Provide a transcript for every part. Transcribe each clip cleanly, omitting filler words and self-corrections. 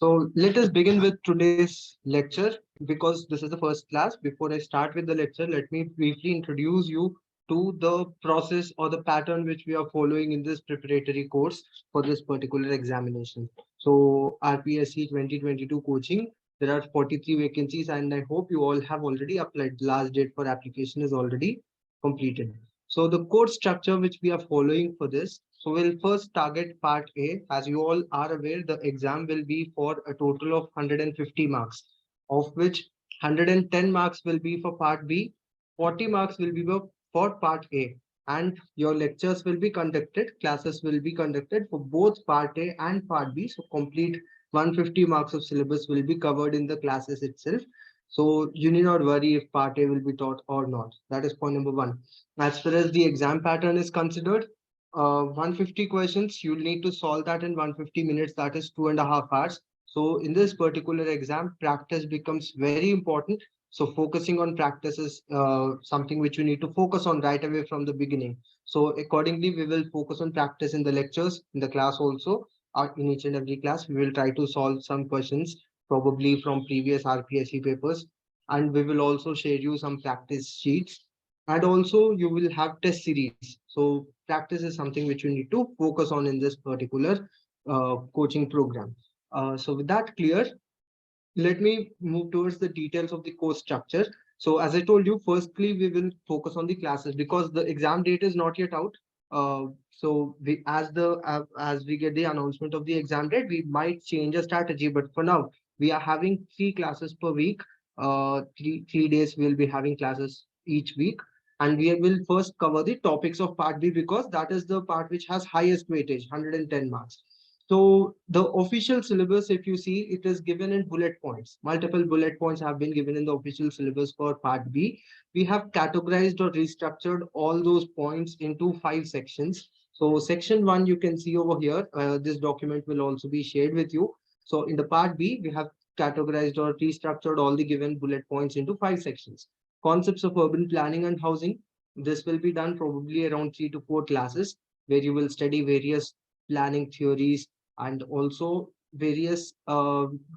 So let us begin with today's lecture because this is the first class. Before I start with the lecture, let me briefly introduce you to the process or the pattern which we are following in this preparatory course for this particular examination. So RPSC 2022 coaching, there are 43 vacancies and I hope you all have already applied. The last date for application is already completed. So the course structure which we are following for this, so we'll first target part A. As you all are aware, the exam will be for a total of 150 marks, of which 110 marks will be for part B, 40 marks will be for part A, and your lectures will be conducted, classes will be conducted for both part A and part B. So complete 150 marks of syllabus will be covered in the classes itself. So you need not worry if part A will be taught or not. That is point number one. As far as the exam pattern is considered, 150 questions, you'll need to solve that in 150 minutes, that is 2.5 hours. So in this particular exam, practice becomes very important. So focusing on practice is something which you need to focus on right away from the beginning. So accordingly, we will focus on practice in the lectures, in the class also. In each and every class, we will try to solve some questions, probably from previous RPSC papers. And we will also share you some practice sheets, and also you will have test series. So practice is something which you need to focus on in this particular coaching program. So with that clear, let me move towards the details of the course structure. So as I told you, firstly we will focus on the classes because the exam date is not yet out. So as we get the announcement of the exam date, we might change a strategy, but for now we are having 3 classes per week. Three days we'll be having classes each week, and we will first cover the topics of part B because that is the part which has highest weightage, 110 marks. So the official syllabus, if you see, it is given in bullet points. Multiple bullet points have been given in the official syllabus for part B. We have categorized or restructured all those points into 5 sections. So section 1, you can see over here, this document will also be shared with you. So in the part B, we have categorized or restructured all the given bullet points into 5 sections. Concepts of urban planning and housing. This will be done probably around 3 to 4 classes where you will study various planning theories and also various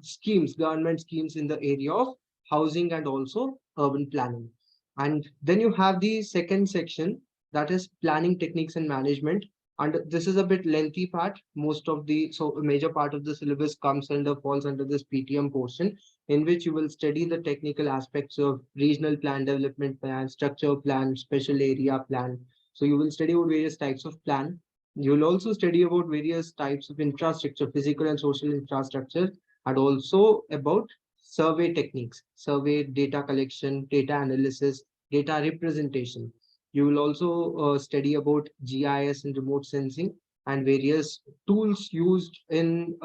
schemes, government schemes in the area of housing and also urban planning. And then you have the second section, that is planning techniques and management. And this is a bit lengthy part. So a major part of the syllabus falls under this PTM portion, in which you will study the technical aspects of regional plan, development plan, structure plan, special area plan. So you will study about various types of plan. You'll also study about various types of infrastructure, physical and social infrastructure, and also about survey techniques, survey data collection, data analysis, data representation. You will also study about GIS and remote sensing and various tools used in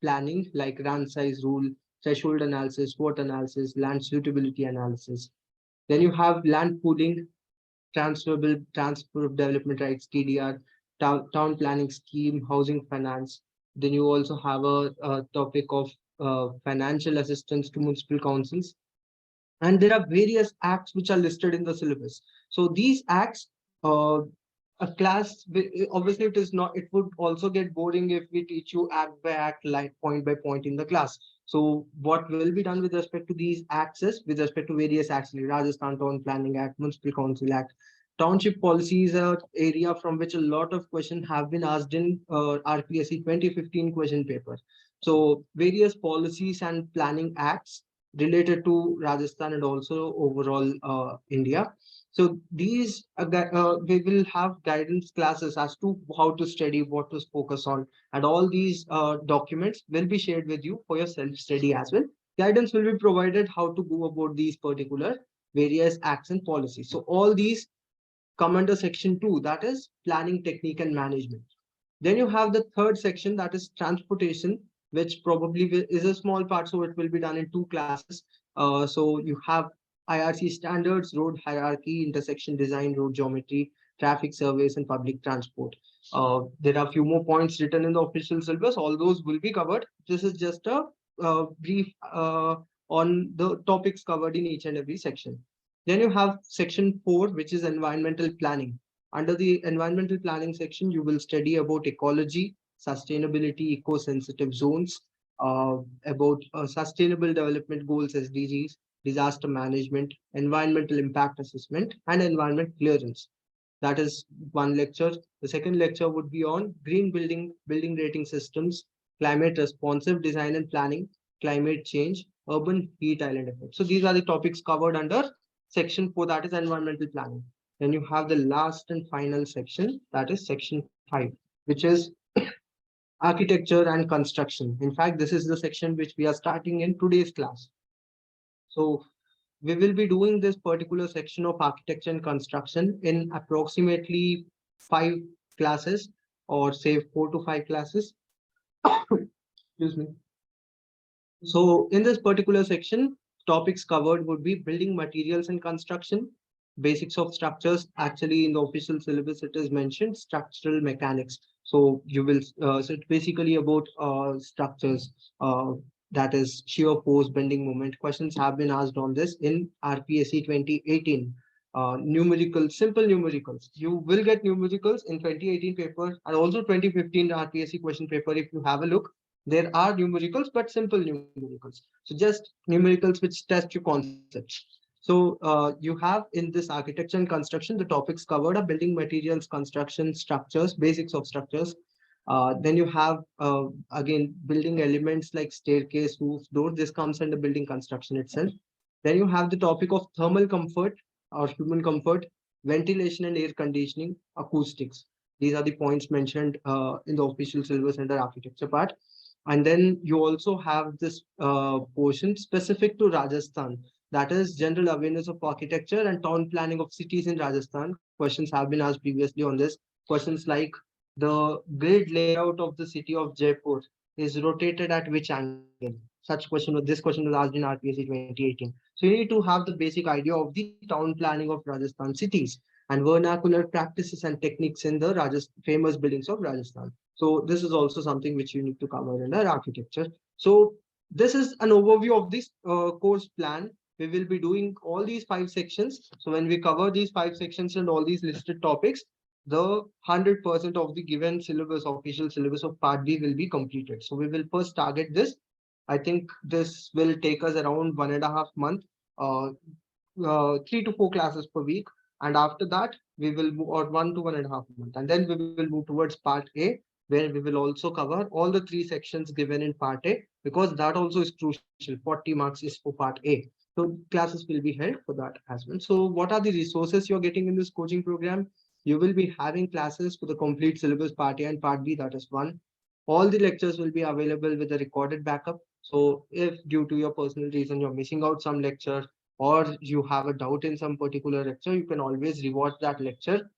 planning like run size rule, threshold analysis, SWOT analysis, land suitability analysis. Then you have land pooling, transfer of development rights, TDR, town planning scheme, housing finance. Then you also have a topic of financial assistance to municipal councils. And there are various acts which are listed in the syllabus. So these acts, a class, obviously it is not, it would also get boring if we teach you act by act, like point by point in the class. So what will be done with respect to these acts is, with respect to various acts, like Rajasthan Town Planning Act, Municipal Council Act, township policy is an area from which a lot of questions have been asked in RPSC 2015 question paper. So various policies and planning acts related to Rajasthan and also overall India. So these we will have guidance classes as to how to study, what to focus on, and all these documents will be shared with you for your self-study as well. Guidance will be provided how to go about these particular various acts and policies. So all these come under section 2, that is planning technique and management. Then you have the third section, that is transportation, which probably is a small part, so it will be done in 2 classes. So you have IRC standards, road hierarchy, intersection design, road geometry, traffic surveys, and public transport. There are a few more points written in the official syllabus. All those will be covered. This is just a brief on the topics covered in each and every section. Then you have section 4, which is environmental planning. Under the environmental planning section, you will study about ecology, sustainability, eco-sensitive zones, about Sustainable Development Goals (SDGs), disaster management, environmental impact assessment, and environment clearance. That is one lecture. The second lecture would be on green building, building rating systems, climate responsive design and planning, climate change, urban heat island effect. So these are the topics covered under section 4, that is environmental planning. Then you have the last and final section, that is section 5, which is architecture and construction. In fact, this is the section which we are starting in today's class. So we will be doing this particular section of architecture and construction in approximately 5 classes, or say 4 to 5 classes. Excuse me. So in this particular section, topics covered would be building materials and construction, basics of structures. Actually, in the official syllabus, it is mentioned structural mechanics. So you will, so it's basically about structures, that is shear force, bending moment. Questions have been asked on this in RPSC 2018. Numerical, simple numericals. You will get numericals in 2018 paper and also 2015 RPSC question paper. If you have a look, there are numericals, but simple numericals. So just numericals which test your concepts. So you have in this architecture and construction, the topics covered are building materials, construction, structures, basics of structures. Then you have again building elements like staircase, roof, door. This comes under building construction itself. Then you have the topic of thermal comfort or human comfort, ventilation and air conditioning, acoustics. These are the points mentioned in the official syllabus under architecture part. And then you also have this portion specific to Rajasthan, that is general awareness of architecture and town planning of cities in Rajasthan. Questions have been asked previously on this. Questions like the grid layout of the city of Jaipur is rotated at which angle? This question was asked in RPSC 2018. So you need to have the basic idea of the town planning of Rajasthan cities and vernacular practices and techniques in the famous buildings of Rajasthan. So this is also something which you need to cover under architecture. So this is an overview of this course plan. We will be doing all these 5 sections. So when we cover these 5 sections and all these listed topics, the 100% of the given syllabus, official syllabus of part B will be completed. So we will first target this. I think this will take us around 1.5 months, 3 to 4 classes per week. And after that, we will move, or 1 to 1.5 months. And then we will move towards part A, where we will also cover all the 3 sections given in part A, because that also is crucial. 40 marks is for part A. So classes will be held for that as well. So what are the resources you're getting in this coaching program? You will be having classes for the complete syllabus part A and part B, that is one. All the lectures will be available with a recorded backup. So if due to your personal reason you're missing out some lecture, or you have a doubt in some particular lecture, you can always rewatch that lecture.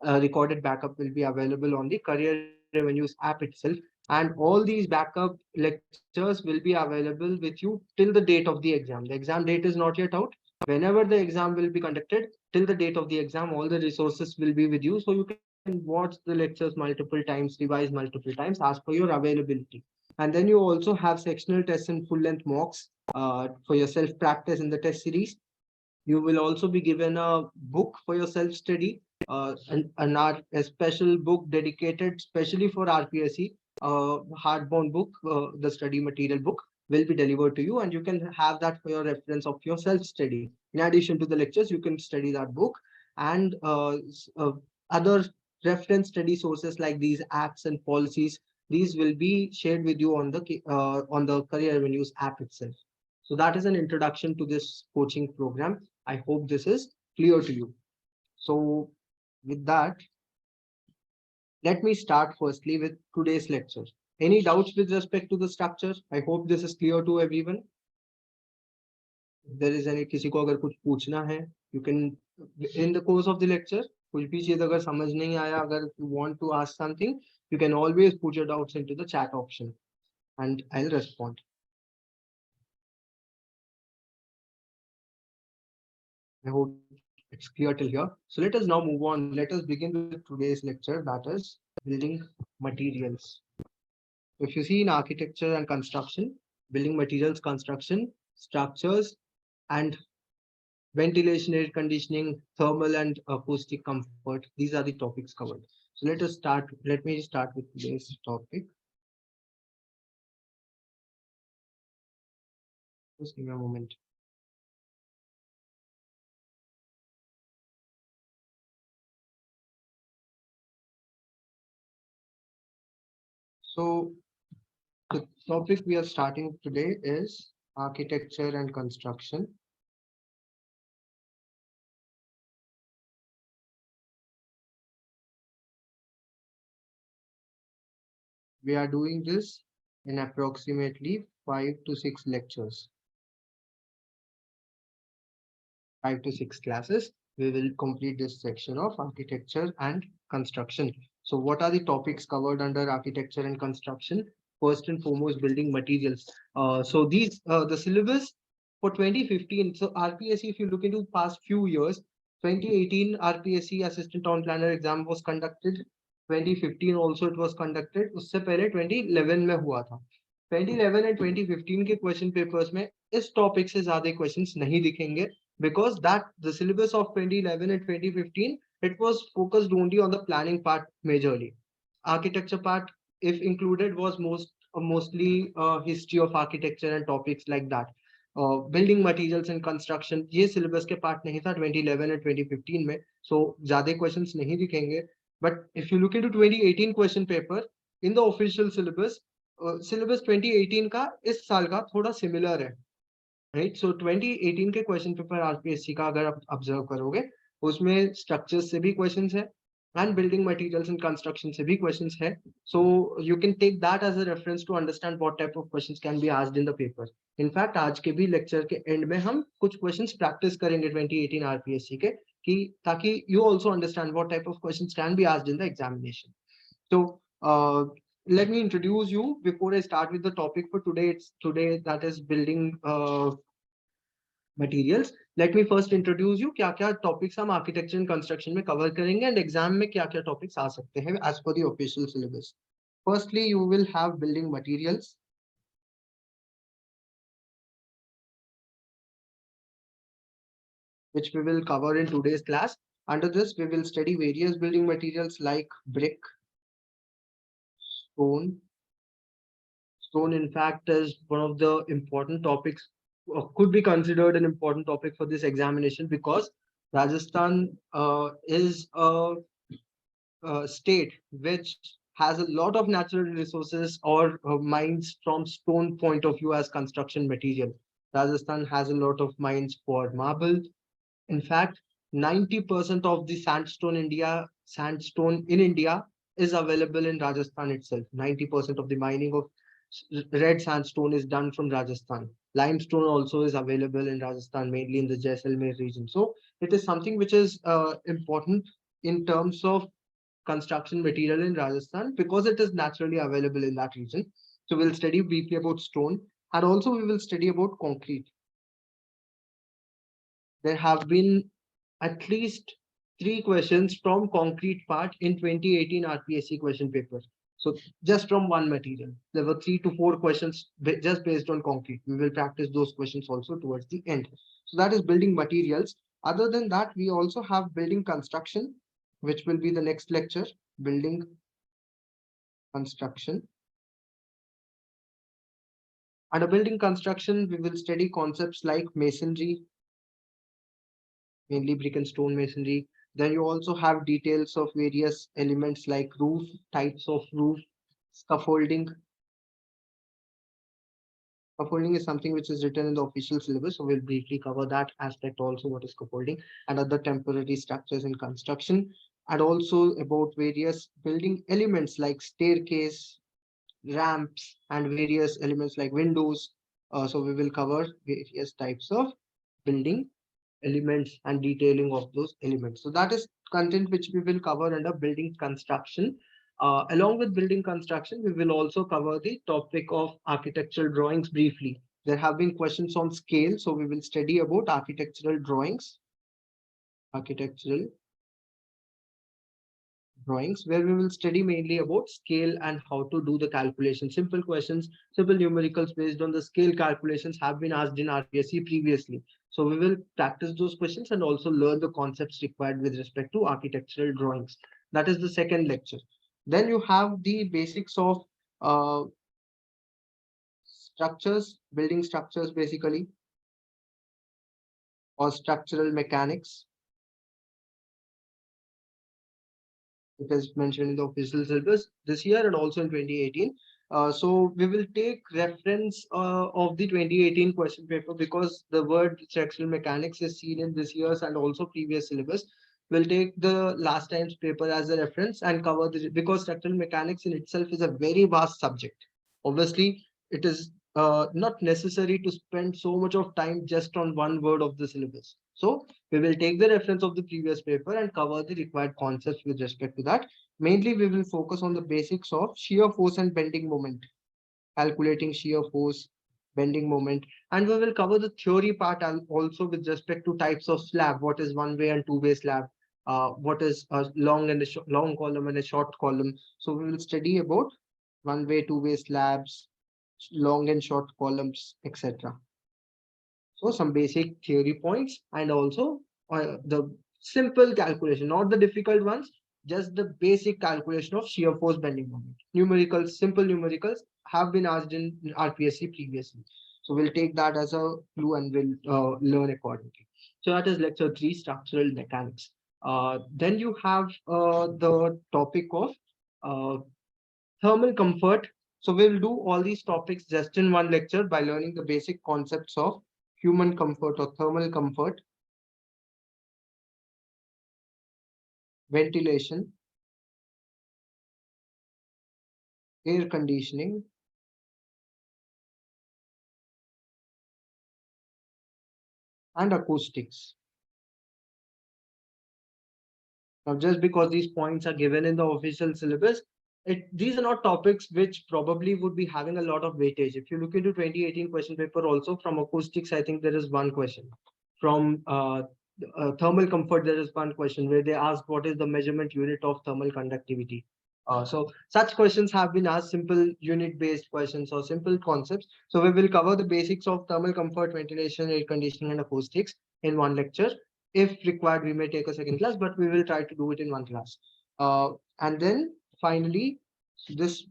Recorded backup will be available on the Career Revenues app itself. And all these backup lectures will be available with you till the date of the exam. The exam date is not yet out. Whenever the exam will be conducted, till the date of the exam, all the resources will be with you. So you can watch the lectures multiple times, revise multiple times as per your availability. And then you also have sectional tests and full length mocks for your self practice in the test series. You will also be given a book for your self study, a special book dedicated specially for RPSC, hardbound book, the study material book will be delivered to you, and you can have that for your reference of your self study. In addition to the lectures, you can study that book, and other reference study sources like these acts and policies. These will be shared with you on the Career Avenues app itself. So that is an introduction to this coaching program. I hope this is clear to you. So with that, let me start firstly with today's lecture. Any doubts with respect to the structure? I hope this is clear to everyone. If there is any किसी को अगर कुछ पूछना है, you can in the course of the lecture, कुछ भी चीज अगर समझ नहीं आया, अगर you want to ask something, you can always put your doubts into the chat option, and I'll respond. I hope it's clear till here. So let us now move on. Let us begin with today's lecture, that is building materials. If you see in architecture and construction, building materials, construction, structures, and ventilation, air conditioning, thermal and acoustic comfort, these are the topics covered. So let me start with today's topic. Just give me a moment. So the topic we are starting today is architecture and construction. We are doing this in approximately 5 to 6 lectures, 5 to 6 classes. We will complete this section of architecture and construction. So what are the topics covered under architecture and construction? First and foremost, building materials. So these the syllabus for 2015. So RPSC, if you look into past few years, 2018 RPSC assistant town planner exam was conducted. 2015 also it was conducted. उससे पहले 2011 में हुआ था. 2011 and 2015 के question papers में इस topic से ज्यादा क्वेश्चंस नहीं दिखेंगे, because that the syllabus of 2011 and 2015, it was focused only on the planning part majorly. Architecture part, if included, was mostly history of architecture and topics like that. Building materials and construction ये syllabus के part नहीं था 2011 and 2015 में, so ज्यादा questions नहीं दिखेंगे. But if you look into 2018 question paper in the official syllabus, syllabus 2018 का इस साल का थोड़ा similar है. राइट. सो 2018 के क्वेश्चन पेपर आरपीएससी का अगर आप ऑब्जर्व करोगे, उसमें स्ट्रक्चर्स से भी क्वेश्चंस है and building materials and construction से भी क्वेश्चंस है. So you can take that as a reference to understand what type of questions can be asked in the paper. In fact आज के भी लेक्चर के एंड में हम कुछ क्वेश्चंस प्रैक्टिस करेंगे 2018 आरपीएससी के, कि ताकि you also understand what type of questions can be asked in the examination. So let me introduce you before I start with the topic for today. It's today that is building materials. Let me first introduce you क्या क्या topics हम architecture and construction में cover करेंगे and exam में क्या क्या topics आ सकते हैं as per the official syllabus. Firstly you will have building materials, which we will cover in today's class. Under this, we will study various building materials like brick, stone. Stone, in fact, is one of the important topics, could be considered an important topic for this examination, because Rajasthan is a state which has a lot of natural resources or mines from stone point of view as construction material. Rajasthan has a lot of mines for marble. In fact, 90% of the sandstone in India is available in Rajasthan itself. 90% of the mining of red sandstone is done from Rajasthan. Limestone also is available in Rajasthan, mainly in the Jaisalmer region. So it is something which is important in terms of construction material in Rajasthan, because it is naturally available in that region. So we'll study briefly about stone, and also we will study about concrete. There have been at least 3 questions from concrete part in 2018 RPSC question paper. So just from one material, there were 3 to 4 questions just based on concrete. We will practice those questions also towards the end. So that is building materials. Other than that, we also have building construction, which will be the next lecture, building construction. Under building construction, we will study concepts like masonry, mainly brick and stone masonry. Then you also have details of various elements like roof, types of roof, scaffolding. Scaffolding is something which is written in the official syllabus, so we'll briefly cover that aspect also, what is scaffolding, and other temporary structures in construction, and also about various building elements like staircase, ramps, and various elements like windows. So we will cover various types of building elements and detailing of those elements. So that is content which we will cover under building construction. Along with building construction, we will also cover the topic of architectural drawings briefly. There have been questions on scale, so we will study about architectural drawings, where we will study mainly about scale and how to do the calculation. Simple questions, simple numericals based on the scale calculations have been asked in RPSC previously. So we will practice those questions and also learn the concepts required with respect to architectural drawings. That is the second lecture. Then you have the basics of structures, building structures basically, or structural mechanics. It is mentioned in the official syllabus this year and also in 2018. So we will take reference of the 2018 question paper because the word structural mechanics is seen in this year's and also previous syllabus. We'll take the last time's paper as a reference and cover the, because structural mechanics in itself is a very vast subject. Obviously, it is not necessary to spend so much of time just on one word of the syllabus. So we will take the reference of the previous paper and cover the required concepts with respect to that. Mainly, we will focus on the basics of shear force and bending moment, calculating shear force, bending moment, and we will cover the theory part also with respect to types of slab. What is one-way and two-way slab? What is a long and a long column and a short column? So we will study about one-way, two-way slabs, long and short columns, etc. So some basic theory points and also the simple calculation, not the difficult ones, just the basic calculation of shear force bending moment. Numericals, simple numericals have been asked in RPSC previously. So we'll take that as a clue and we'll learn accordingly. So that is lecture 3, structural mechanics. Then you have the topic of thermal comfort. So we'll do all these topics just in one lecture by learning the basic concepts of human comfort or thermal comfort, ventilation, air conditioning, and acoustics. Now, just because these points are given in the official syllabus, these are not topics which probably would be having a lot of weightage. If you look into 2018 question paper also from acoustics, I think there is one question. From thermal comfort, there is one question where they ask what is the measurement unit of thermal conductivity. So such questions have been asked, simple unit-based questions or simple concepts. So we will cover the basics of thermal comfort, ventilation, air conditioning, and acoustics in one lecture. If required, we may take a second class, but we will try to do it in one class. And then finally, this,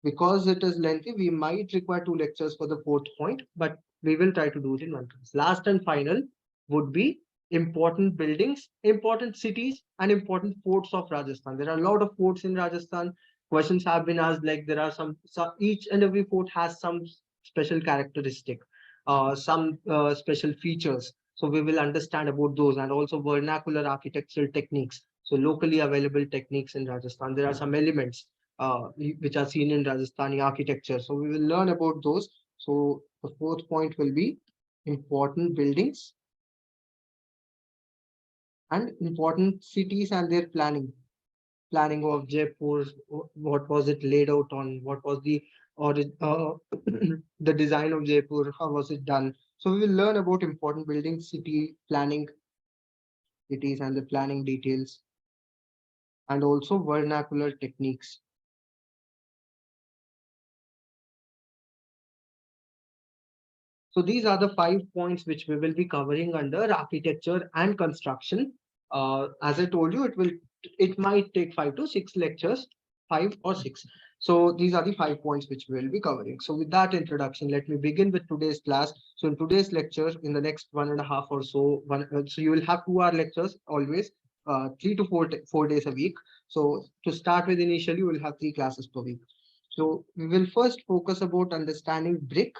because it is lengthy, we might require 2 lectures for the 4th point, but we will try to do it in one class. Last and final would be important buildings, important cities, and important forts of Rajasthan. There are a lot of forts in Rajasthan. Questions have been asked, like there are some each and every fort has some special characteristic, some special features. So we will understand about those and also vernacular architectural techniques. So locally available techniques in Rajasthan. There are some elements which are seen in Rajasthani architecture. So we will learn about those. So the 4th point will be important buildings and important cities and their planning. Planning of Jaipur, what was it laid out on, what was the or the design of Jaipur, how was it done. So we will learn about important buildings, city planning, cities and the planning details, and also vernacular techniques. So these are the 5 points which we will be covering under architecture and construction. As I told you, it might take 5 to 6 lectures, 5 or 6. So these are the 5 points which we will be covering. So with that introduction, let me begin with today's class. So in today's lecture, in the next 1.5 or so, so you will have 2-hour lectures always, 3 to 4 days a week. So to start with, initially, you will have 3 classes per week. So we will first focus about understanding brick,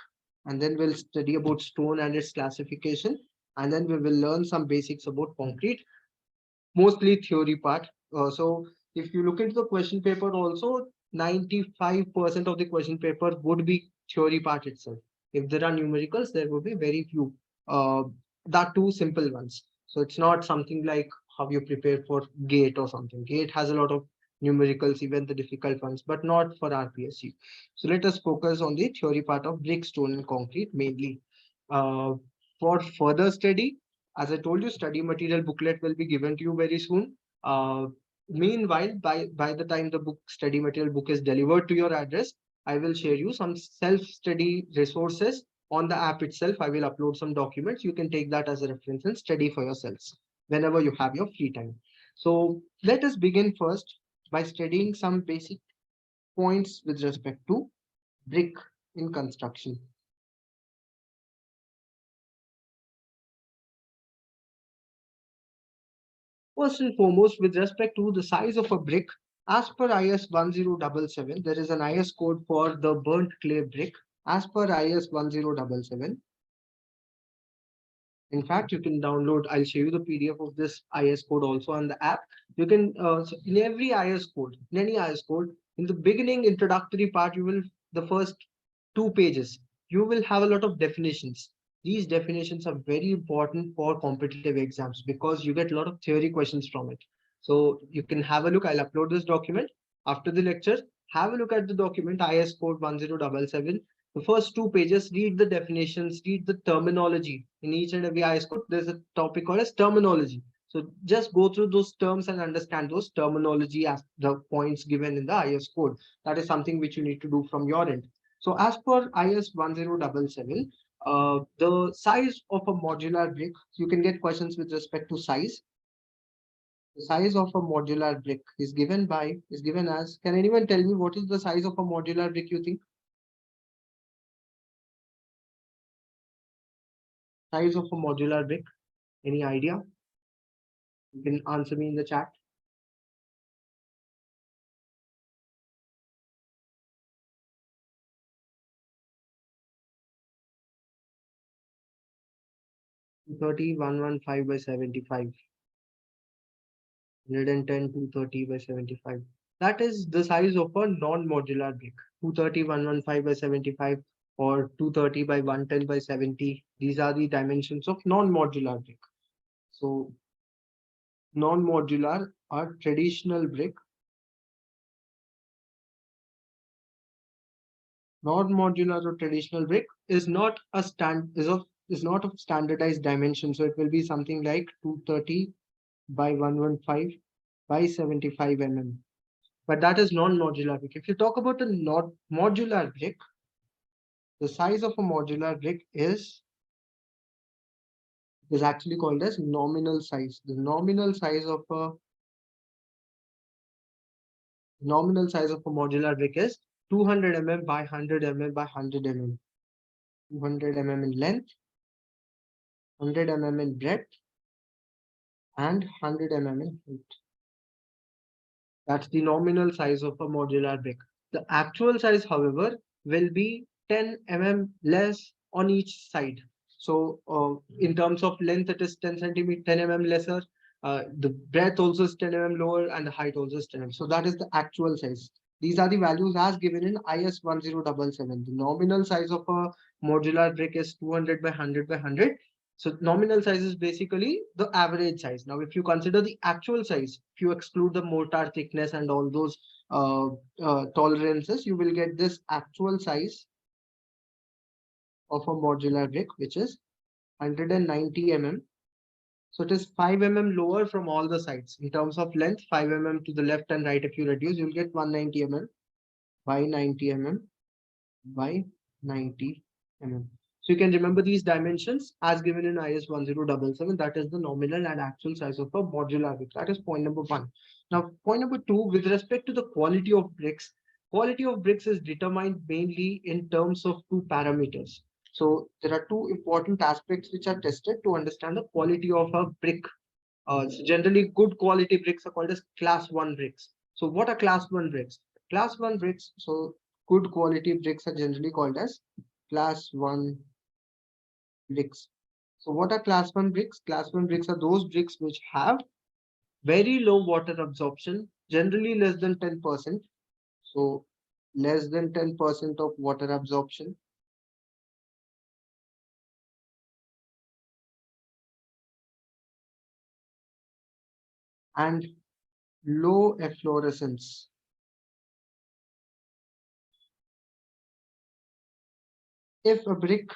and then we'll study about stone and its classification, and then we will learn some basics about concrete, mostly theory part. So if you look into the question paper also, 95% of the question paper would be theory part itself. If there are numericals, there will be very few, that too simple ones. So it's not something like how you prepare for gate or something. Gate has a lot of numericals, even the difficult ones, but not for RPSC. So let us focus on the theory part of brick, stone, and concrete mainly. For further study, as I told you, study material booklet will be given to you very soon. Meanwhile, by the time the book study material book is delivered to your address, I will share you some self-study resources on the app itself. I will upload some documents. You can take that as a reference and study for yourselves whenever you have your free time. So let us begin first by studying some basic points with respect to brick. in construction. First and foremost, with respect to the size of a brick, as per IS 1077, there is an IS code for the burnt clay brick. As per IS 1077, in fact, you can download, I'll show you the PDF of this IS code also on the app. You can, so in every IS code, in any IS code, in the beginning introductory part, you will, the first 2 pages, you will have a lot of definitions. These definitions are very important for competitive exams because you get a lot of theory questions from it. So you can have a look. I'll upload this document after the lecture. Have a look at the document IS code 1077. The first 2 pages, read the definitions, read the terminology. In each and every IS code, there's a topic called as terminology. So just go through those terms and understand those terminology as the points given in the IS code. That is something which you need to do from your end. So as per IS 1077, the size of a modular brick, you can get questions with respect to size. The size of a modular brick is given as, can anyone tell me what is the size of a modular brick you think? Size of a modular brick? Any idea? You can answer me in the chat. 230, 115 by 75. 110, 230 by 75. That is the size of a non-modular brick. 230, 115 by 75 or 230 by 110 by 70. These are the dimensions of non-modular brick. So non-modular or traditional brick. Non-modular or traditional brick is not a is not of standardized dimension. So it will be something like 230 by 115 by 75 mm. But that is non-modular brick. If you talk about a not modular brick, the size of a modular brick is actually called as nominal size. The nominal size of a modular brick is 200 mm by 100 mm by 100 mm. 200 mm in length, 100 mm in breadth, and 100 mm in height. That's the nominal size of a modular brick. The actual size, however, will be 10 mm less on each side. So in terms of length, it is 10 centimeter, 10 mm lesser. The breadth also is 10 mm lower, and the height also is 10 mm. So that is the actual size. These are the values as given in IS 1077. The nominal size of a modular brick is 200 by 100 by 100. So nominal size is basically the average size. Now, if you consider the actual size, if you exclude the mortar thickness and all those tolerances, you will get this actual size of a modular brick, which is 190 mm. So it is 5 mm lower from all the sides. In terms of length, 5 mm to the left and right, if you reduce, you'll get 190 mm by 90 mm by 90 mm. So you can remember these dimensions as given in IS 1077. That is the nominal and actual size of a modular brick. That is point number one. Now, point number two, with respect to the quality of bricks is determined mainly in terms of two parameters. So there are two important aspects which are tested to understand the quality of a brick. So generally, good quality bricks are called as class 1 bricks. So what are class 1 bricks? Class 1 bricks, so good quality bricks are generally called as class 1 bricks. So what are class 1 bricks? Class 1 bricks are those bricks which have very low water absorption, generally less than 10%. So less than 10% of water absorption. And low efflorescence. If a brick,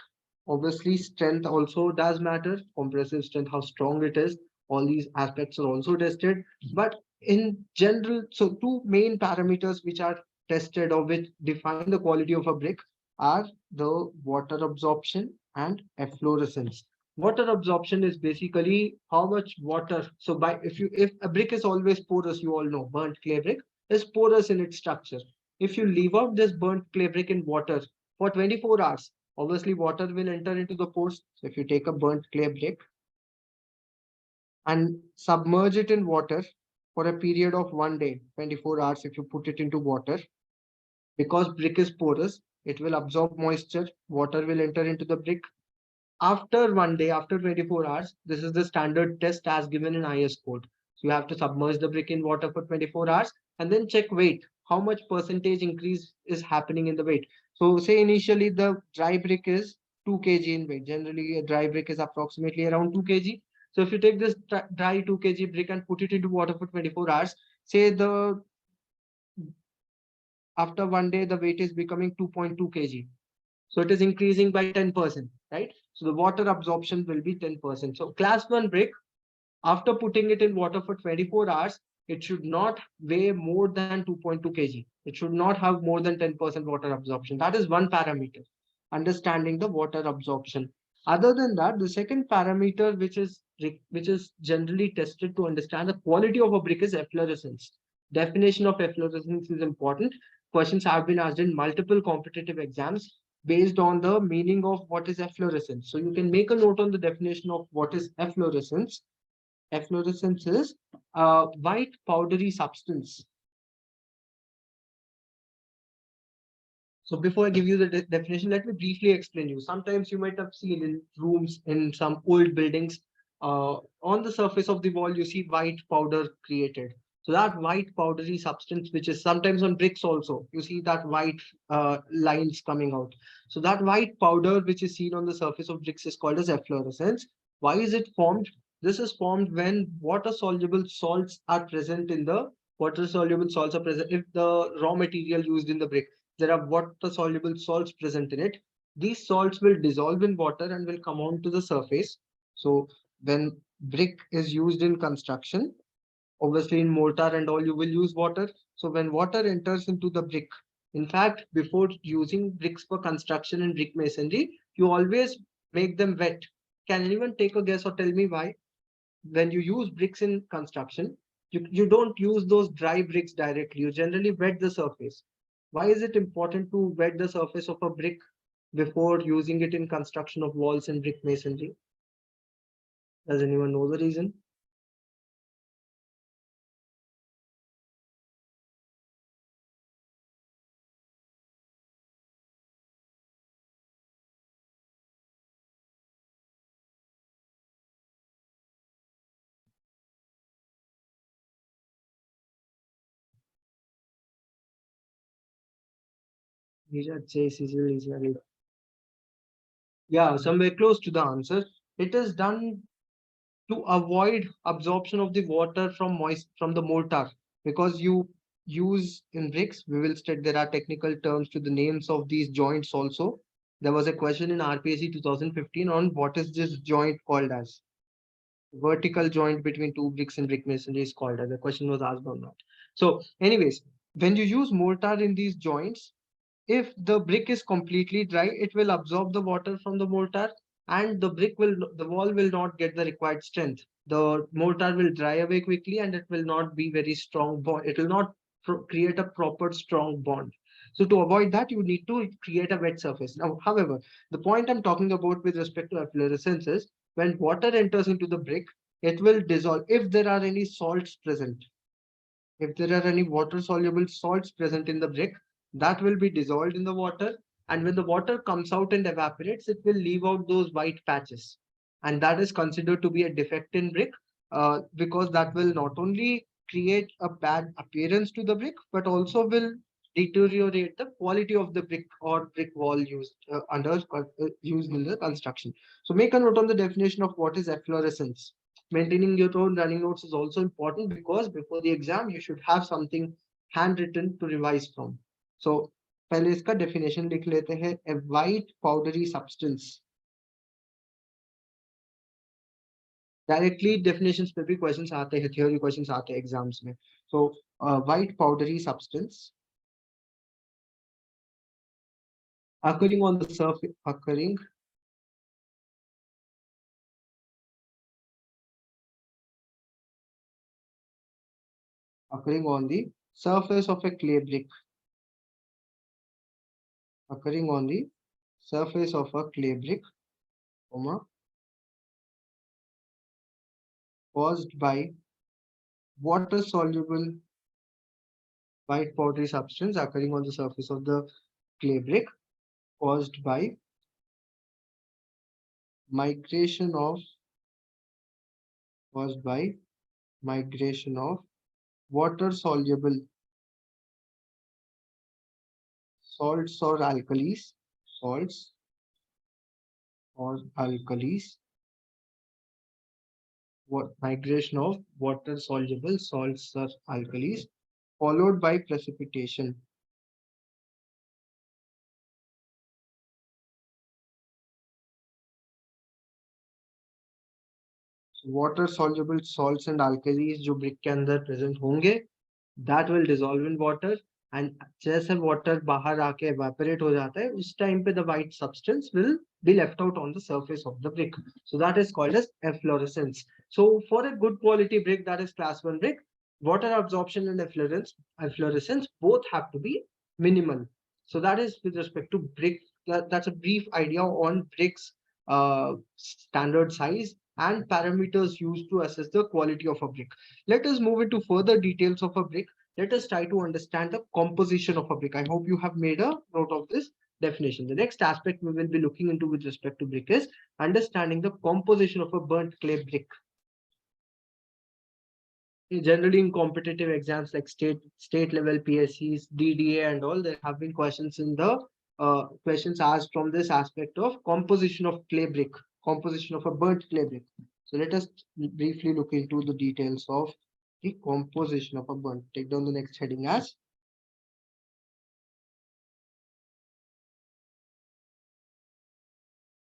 obviously strength also does matter, compressive strength, how strong it is, all these aspects are also tested. But in general, so two main parameters which are tested or which define the quality of a brick are the water absorption and efflorescence. Water absorption is basically how much water. So by if a brick is always porous, you all know burnt clay brick is porous in its structure. If you leave out this burnt clay brick in water, for 24 hours. Obviously, water will enter into the pores. So if you take a burnt clay brick and submerge it in water for a period of 1 day, 24 hours, if you put it into water, because brick is porous, it will absorb moisture, water will enter into the brick. After 1 day, after 24 hours, this is the standard test as given in IS code. So you have to submerge the brick in water for 24 hours and then check weight. How much percentage increase is happening in the weight? So say initially the dry brick is 2 kg in weight. Generally, a dry brick is approximately around 2 kg. So if you take this dry 2 kg brick and put it into water for 24 hours, say the after 1 day the weight is becoming 2.2 kg. So it is increasing by 10%, right? So the water absorption will be 10%. So class 1 brick, after putting it in water for 24 hours, it should not weigh more than 2.2 kg. It should not have more than 10% water absorption. That is one parameter, understanding the water absorption. Other than that, the second parameter, which is generally tested to understand the quality of a brick, is efflorescence. Definition of efflorescence is important. Questions have been asked in multiple competitive exams based on the meaning of what is efflorescence. So you can make a note on the definition of what is efflorescence. Efflorescence is a white powdery substance. So before I give you the definition, let me briefly explain you. Sometimes you might have seen in rooms in some old buildings, on the surface of the wall, you see white powder created. So that white powdery substance, which is sometimes on bricks also, you see that white lines coming out. So that white powder, which is seen on the surface of bricks, is called as efflorescence. Why is it formed? This is formed when water-soluble salts are present in the water-soluble salts are present if the raw material used in the brick, there are water soluble salts present in it. These salts will dissolve in water and will come onto the surface. So when brick is used in construction, obviously in mortar and all, you will use water. So when water enters into the brick, in fact, before using bricks for construction and brick masonry, you always make them wet. Can anyone take a guess or tell me why? When you use bricks in construction, you don't use those dry bricks directly. You generally wet the surface. Why is it important to wet the surface of a brick before using it in construction of walls and brick masonry? Does anyone know the reason? Yeah, somewhere close to the answer. It is done to avoid absorption of the water from moist from the mortar, because you use in bricks, we will state there are technical terms to the names of these joints also. There was a question in RPSC 2015 on what is this joint called as. Vertical joint between two bricks and brick masonry is called as. The question was asked on that. So anyways, when you use mortar in these joints, if the brick is completely dry, it will absorb the water from the mortar, and the wall will not get the required strength. The mortar will dry away quickly and it will not be very strong bond. It will not create a proper strong bond. So to avoid that, you need to create a wet surface. Now, however, the point I'm talking about with respect to efflorescence is when water enters into the brick, it will dissolve if there are any salts present. If there are any water soluble salts present in the brick, that will be dissolved in the water. And when the water comes out and evaporates, it will leave out those white patches. And that is considered to be a defect in brick, because that will not only create a bad appearance to the brick, but also will deteriorate the quality of the brick or brick wall used in the construction. So make a note on the definition of what is efflorescence. Maintaining your own running notes is also important, because before the exam you should have something handwritten to revise from. So पहले इसका definition लिख लेते हैं. A white powdery substance. Directly definitions पे भी questions आते हैं, theory questions आते हैं exams में. So white powdery substance occurring on the surface occurring on the surface of a clay brick. occurring on the surface of a clay brick, caused by water soluble white powdery substance occurring on the surface of the clay brick, caused by migration of caused by migration of water soluble salts or alkalis, salts or alkalis, migration of water soluble salts or alkalis, followed by precipitation. Water soluble salts and alkalis जो brick के अंदर present होंगे, that will dissolve in water, and जैसे water बाहर आके evaporate हो जाता है, उस time पे the white substance will be left out on the surface of the brick. So that is called as efflorescence. So for a good quality brick, that is class 1 brick, water absorption and efflorescence both have to be minimal. So that is with respect to brick. That's a brief idea on bricks standard size and parameters used to assess the quality of a brick. Let us move into further details of a brick. Let us try to understand the composition of a brick. I hope you have made a note of this definition. The next aspect we will be looking into with respect to brick is understanding the composition of a burnt clay brick. Generally in competitive exams like state level PSCs, DDA and all, there have been questions in the questions asked from this aspect of composition of clay brick, composition of a burnt clay brick. So let us briefly look into the details of the composition of a burnt. Take down the next heading as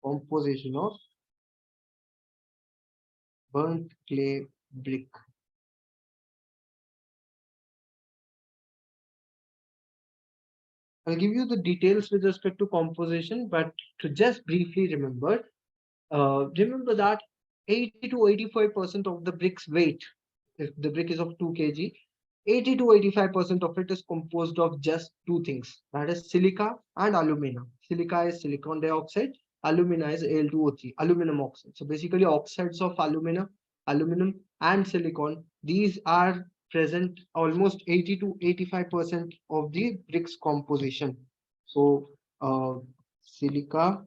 composition of burnt clay brick. I'll give you the details with respect to composition, but to just briefly remember that 80 to 85% of the brick's weight, if the brick is of 2 kg, 80 to 85% of it is composed of just two things, that is silica and alumina. Silica is silicon dioxide, alumina is Al2O3, aluminum oxide. So basically oxides of aluminum and silicon, these are present almost 80 to 85% of the brick's composition. So silica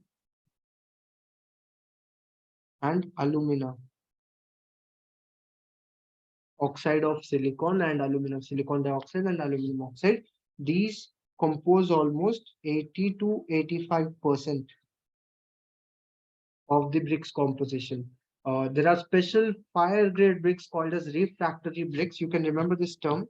and alumina, oxide of silicon and aluminum, silicon dioxide and aluminum oxide, these compose almost 80 to 85% of the bricks composition. There are special fire grade bricks called as refractory bricks. You can remember this term.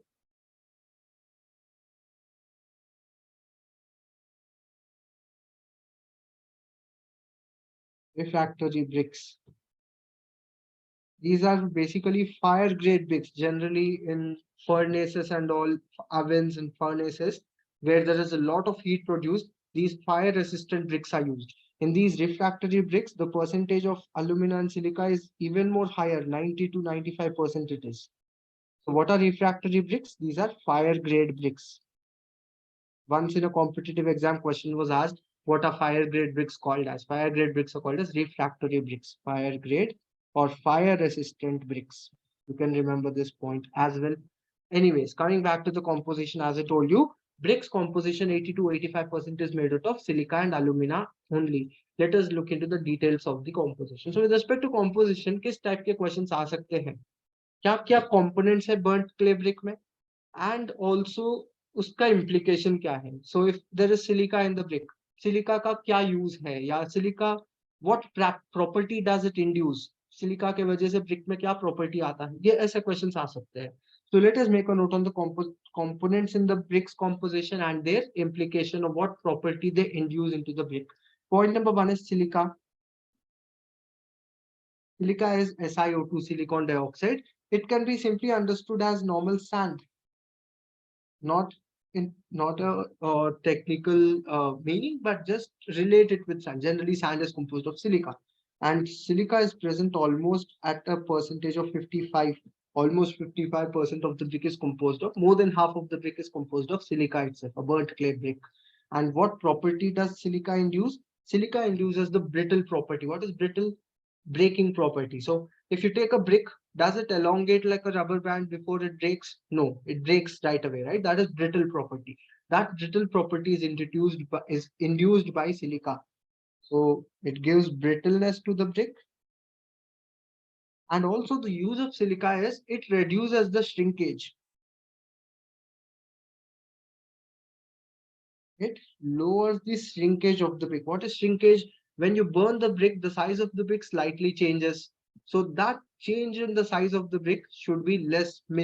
Refractory bricks. These are basically fire grade bricks, generally in furnaces and all, ovens and furnaces, where there is a lot of heat produced. These fire resistant bricks are used. In these refractory bricks, the percentage of alumina and silica is even more higher, 90 to 95% it is. So what are refractory bricks? These are fire grade bricks. Once in a competitive exam question was asked, what are fire grade bricks called as? Fire grade bricks are called as refractory bricks, fire grade or fire resistant bricks. You can remember this point as well. Anyways, coming back to the composition, as I told you, bricks composition 80 to 85% is made out of silica and alumina only. Let us look into the details of the composition. So with respect to composition, किस type के questions आ सकते हैं? क्या क्या components है burnt clay brick में? And also उसका implication क्या है? So if there is silica in the brick, silica का क्या use है? या silica what property does it induce? Silica के वजह से brick में क्या property आता है? ये ऐसे questions आ सकते हैं. So let us make a note on the components in the bricks composition and their implication of what property they induce into the brick. Point number 1 is silica. Silica is SiO2, silicon dioxide. It can be simply understood as normal sand, not a technical meaning, but just related with sand. Generally, sand is composed of silica, and silica is present almost at a percentage of 55. Almost 55% of the brick is composed of, more than half of the brick is composed of silica itself, a burnt clay brick. And what property does silica induce? Silica induces the brittle property. What is brittle? Breaking property. So if you take a brick, does it elongate like a rubber band before it breaks? No, it breaks right away, right? That is brittle property. That brittle property is induced by silica. So it gives brittleness to the brick. And also the use of silica is it reduces the shrinkage. It lowers the shrinkage of the brick. What is shrinkage? When you burn the brick, the size of the brick slightly changes. So that change in the size of the brick should be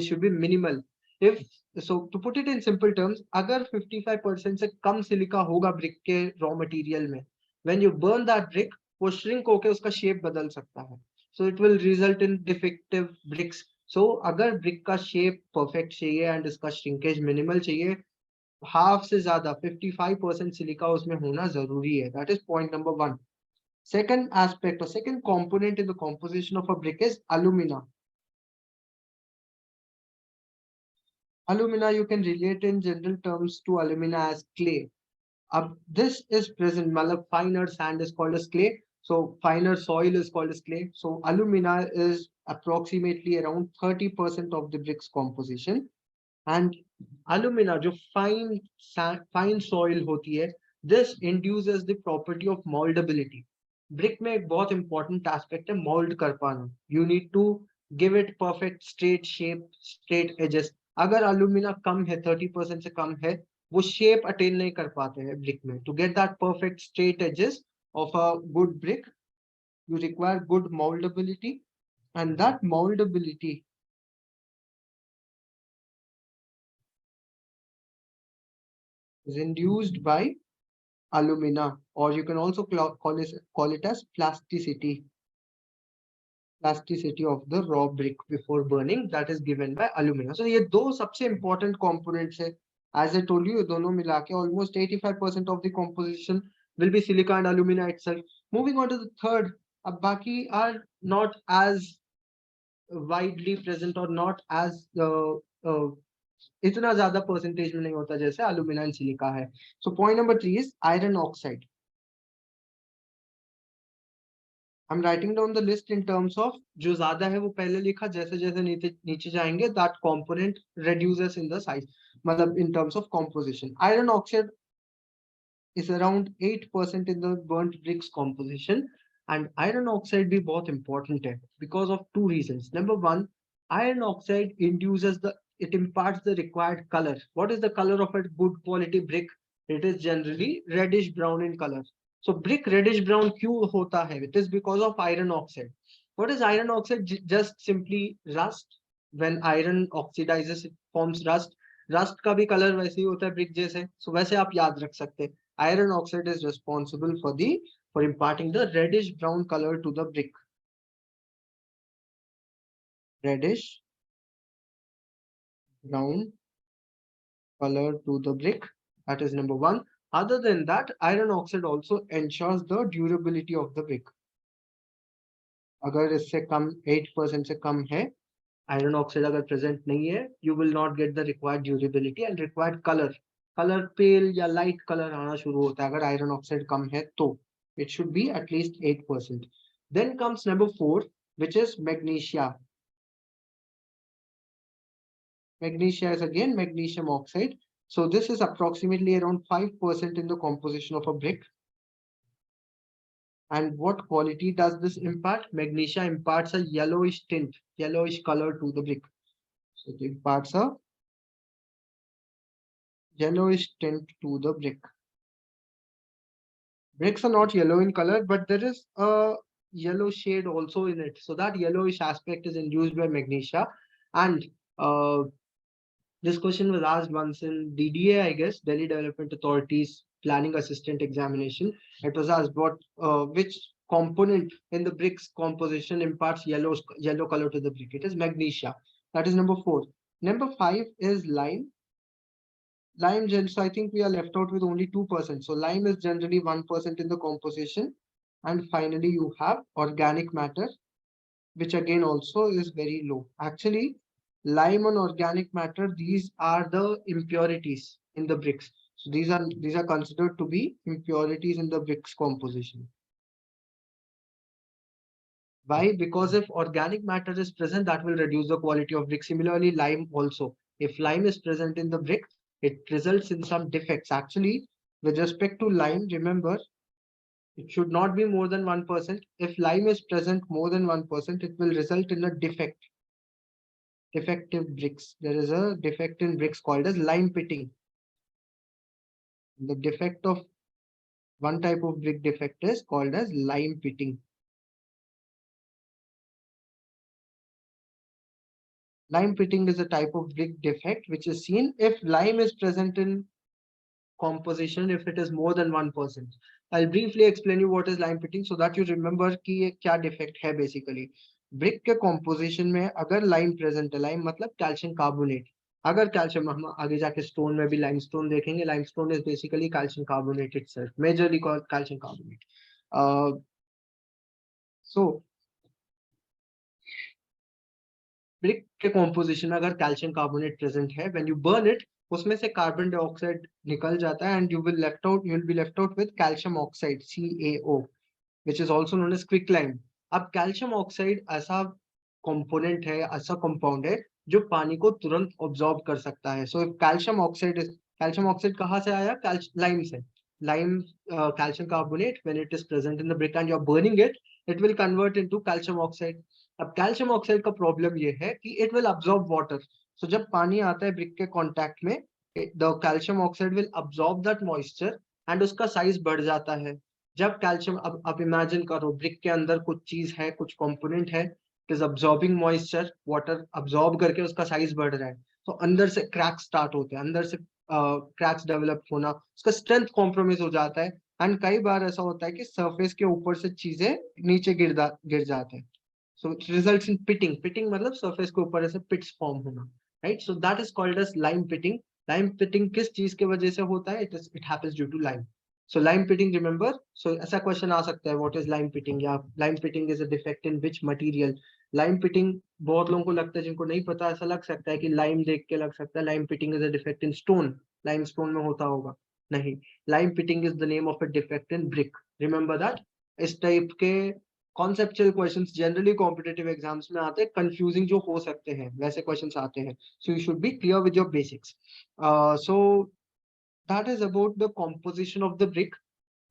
should be minimal. If so, to put it in simple terms, अगर 55% से कम silica होगा brick के raw material में, when you burn that brick, वो shrink होके उसका shape बदल सकता है. So it will result in defective bricks. So अगर brick का shape perfect चाहिए and इसका shrinkage minimal चाहिए, हाफ से ज्यादा 55% सिलिका उसमें होना जरूरी है. That is point number one. Second aspect or second component in the composition of a brick is alumina. Alumina you can relate in general terms to alumina as clay. This is present, matlab finer sand is called as clay. So finer soil is called as clay. So alumina is approximately around 30% of the brick's composition. And alumina जो fine soil होती है, this induces the property of moldability. Brick में एक बहुत important aspect है mold कर पाना. You need to give it perfect straight shape, straight edges. अगर alumina कम है, 30% से कम है, वो shape attain नहीं कर पाते हैं brick में. To get that perfect straight edges of a good brick, you require good moldability, and that moldability is induced by alumina, or you can also call it as plasticity of the raw brick before burning, that is given by alumina. So ये दो सबसे important components है. As I told you, ये दोनों मिला के almost 85% of the composition will be silica and alumina itself. Moving on to the third, अब बाकी are not as widely present or not as इतना ज्यादा परसेंटेज में नहीं होता जैसे alumina and silica है. So point number 3 is iron oxide. I'm writing down the list in terms of जो ज्यादा है वो पहले लिखा, जैसे जैसे नीचे जाएंगे that component reduces in the size, मतलब in terms of composition. Iron oxide is around 8% in the burnt bricks composition, and iron oxide भी बहुत important है because of two reasons. Number one, iron oxide it imparts the required color. What is the color of a good quality brick? It is generally reddish brown in color. So brick reddish brown क्यों होता है? It is because of iron oxide. What is iron oxide? Just simply rust. When iron oxidizes, it forms rust. Rust का भी color वैसे ही होता है brick जैसे. So वैसे आप याद रख सकते हैं. Iron oxide is responsible for imparting the reddish brown color to the brick. Reddish brown color to the brick. That is number one. Other than that, iron oxide also ensures the durability of the brick. अगर इससे कम 8% से कम है, iron oxide अगर present नहीं है, you will not get the required durability and required color. Color pale या light color आना शुरू होता है अगर iron oxide कम है तो. It should be at least 8%. Then comes number 4, which is magnesia. Magnesia is again magnesium oxide. So this is approximately around 5% in the composition of a brick. And what quality does this impart? Magnesia imparts a yellowish tint, yellowish color to the brick. So it imparts a yellowish tint to the brick. Bricks are not yellow in color, but there is a yellow shade also in it. So that yellowish aspect is induced by magnesia. And this question was asked once in DDA, I guess, Delhi Development Authority's planning assistant examination. It was asked which component in the bricks composition imparts yellow color to the brick. It is magnesia. That is number 4. Number 5 is lime. Lime, so I think we are left out with only 2%. So lime is generally 1% in the composition. And finally, you have organic matter, which again also is very low. Actually, lime and organic matter, these are the impurities in the bricks. So these are considered to be impurities in the bricks composition. Why? Because if organic matter is present, that will reduce the quality of brick. Similarly, lime also. If lime is present in the brick, it results in some defects. Actually, with respect to lime, remember, it should not be more than 1%. If lime is present more than 1%, it will result in a defect. Defective bricks. There is a defect in bricks called as lime pitting. The defect of one type of brick defect is called as lime pitting. Lime pitting is a type of brick defect which is seen if lime is present in composition, if it is more than 1%. I'll briefly explain you what is lime pitting so that you remember कि ये क्या defect है basically. Brick के composition में अगर lime present है, lime मतलब calcium carbonate. अगर calcium हम आगे जाके stone में भी limestone देखेंगे, limestone is basically calcium carbonate itself, majorly called calcium carbonate. So brick के कॉम्पोजिशन में अगर कैल्शियम कार्बोनेट प्रेजेंट है, व्हेन यू बर्न इट, उसमें से कार्बन डाइऑक्साइड निकल जाता है and you will be left out with calcium oxide CaO, which is also known as quicklime. अब कैल्शियम ऑक्साइड ऐसा कंपोनेंट है, ऐसा कंपाउंड है जो पानी को तुरंत ऑब्जॉर्ब कर सकता है. सो कैल्शियम ऑक्साइड कहाँ से आया? लाइम से. Lime calcium carbonate, when it is present in the brick and you are burning it will convert into calcium oxide. अब कैल्शियम ऑक्साइड का प्रॉब्लम ये है कि it will absorb water. So जब पानी आता है ब्रिक के कांटेक्ट में, the calcium oxide will absorb that moisture and उसका साइज बढ़ जाता है. जब कैल्शियम, अब आप इमेजिन करो ब्रिक के अंदर कुछ चीज है, कुछ कंपोनेंट है, it is absorbing moisture, water absorb करके उसका साइज बढ़ रहा है, तो अंदर से क्रैक्स स्टार्ट होते हैं, अंदर से क्रैक्स डेवलप होना, उसका स्ट्रेंथ कॉम्प्रोमाइज हो जाता है. एंड कई बार ऐसा होता है कि सरफेस के ऊपर से चीजें नीचे गिर जाते हैं. So it results in pitting. Pitting मतलब surface के ऊपर ऐसे pits form होना, right? So that is called as lime pitting. Lime pitting किस चीज के वजह से होता है? It happens due to lime. So lime pitting, remember? So ऐसा question आ सकता है, what is lime pitting? या lime pitting is a defect in which material? Lime pitting बहुत लोगों को लगता है, जिनको नहीं पता ऐसा लग सकता है कि lime देख के लग सकता है lime pitting is a defect in stone. Limestone में होता होगा. नहीं, lime pitting is the name of a defect in brick. Remember that? इस टाइप के conceptual questions generally competitive exams में आते हैं, कंफ्यूजिंग जो हो सकते हैं वैसे क्वेश्चंस आते हैं. So you should be clear with your basics. So that is about the composition of the brick.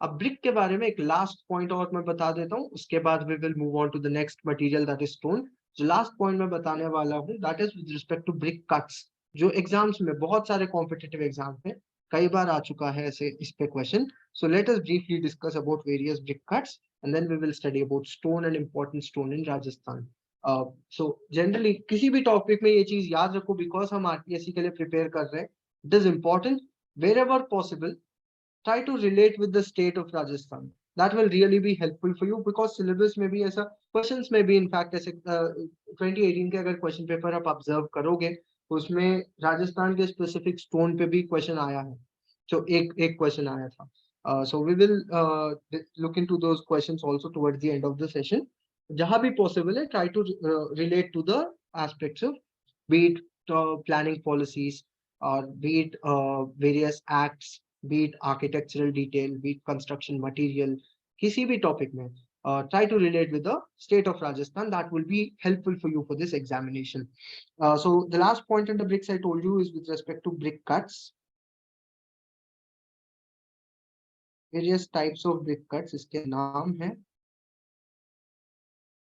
अब ब्रिक के बारे में एक लास्ट पॉइंट और मैं बता देता हूँ, उसके बाद we will move on to the next material that is stone. जो लास्ट पॉइंट मैं बताने वाला हूँ that is with respect to brick cuts, जो एग्जाम्स में बहुत सारे कॉम्पिटिटिव एग्जाम्स में कई बार आ चुका है ऐसे इस पे question. So let us briefly discuss about various brick cuts and then we will study about stone and important stone in Rajasthan. So generally किसी भी टॉपिक में ये चीज याद रखो, बिकॉज हम आरपीएससी के लिए प्रिपेयर कर रहे हैं. It is important, wherever possible try to relate with the state of Rajasthan. That will really be helpful for you because syllabus में भी ऐसा questions में भी इनफैक्ट ऐसे 2018 के अगर क्वेश्चन पेपर आप ऑब्जर्व करोगे तो उसमें राजस्थान के स्पेसिफिक स्टोन पे भी क्वेश्चन आया है. जो एक क्वेश्चन आया था. So we will look into those questions also towards the end of the session. जहाँ भी possible है, try to relate to the aspects of be it planning policies or be it various acts, be it architectural detail, be it construction material, किसी भी topic में try to relate with the state of Rajasthan. That will be helpful for you for this examination. So the last point on the bricks I told you is with respect to brick cuts. Various types of brick cuts इसके नाम है.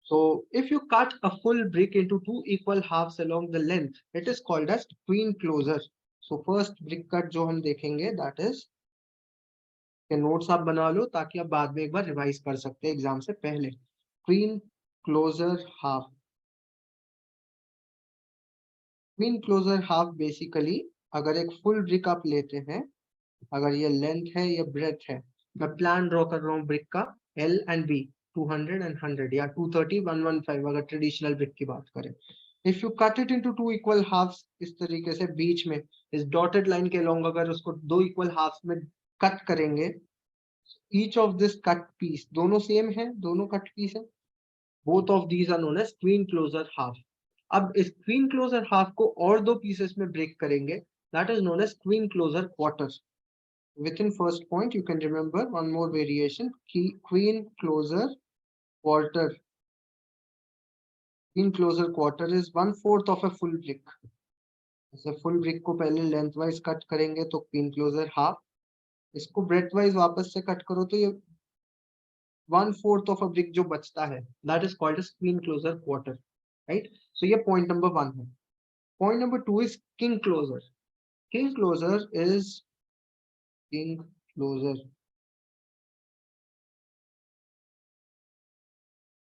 So if you cut a full brick into two equal halves along the length, it is called as queen closer. So first brick cut जो हम देखेंगे that is, के notes आप बना लो ताकि आप बाद में एक बार रिवाइज कर सकते हैं एग्जाम से पहले. Queen closer half. Queen closer half basically अगर एक फुल ब्रिक आप लेते हैं, अगर ये लेंथ है ये ब्रेथ है, मैं प्लान ड्रॉ कर रहा हूँ ब्रिक का एल एंड बी 200 एंड 100 या 230 115 अगर ट्रेडिशनल ब्रिक की बात करें. If you cut it into two equal halves इस तरीके से बीच में इस डॉटेड लाइन के लॉन्ग अगर उसको दो इक्वल हाफ्स में कट करेंगे, each of this cut piece, दोनों सेम है, दोनों कट पीस है, both of these are known as queen closer half. अब इस क्वीन क्लोजर हाफ को और दो पीसेस में ब्रेक करेंगे, that is known as queen closer quarter. Within first point, you can remember one more variation, queen closer quarter. Queen closer quarter is 1/4 of a full brick. जैसे full brick को पहले length wise cut करेंगे तो queen closer half, इसको breath wise वापस से cut करो तो ये 1/4 ऑफ अ ब्रिक जो बचता है, that is called as queen closer quarter, right? So ये पॉइंट नंबर 1 है. Point number 2 is king closer. King closer is king closer.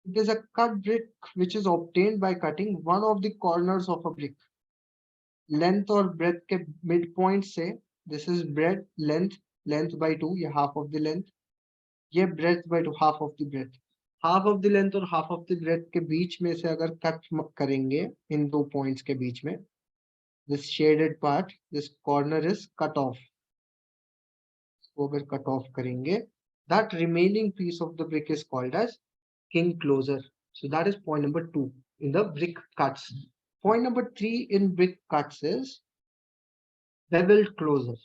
It is a cut brick which is obtained by cutting one of the corners of a brick. Length और breadth के mid point से, this is breadth length, length by 2, ये half of the length, ये breadth by 2, half of the breadth. Half of the length और half of the breadth के बीच में से अगर कट करेंगे इन दो पॉइंट्स के बीच में, this shaded part, this corner is cut off. इसको अगर कट ऑफ करेंगे, that remaining piece of the brick is called as king closer. So that is point number 2 in the brick cuts. Point number 3 in brick cuts is beveled closer.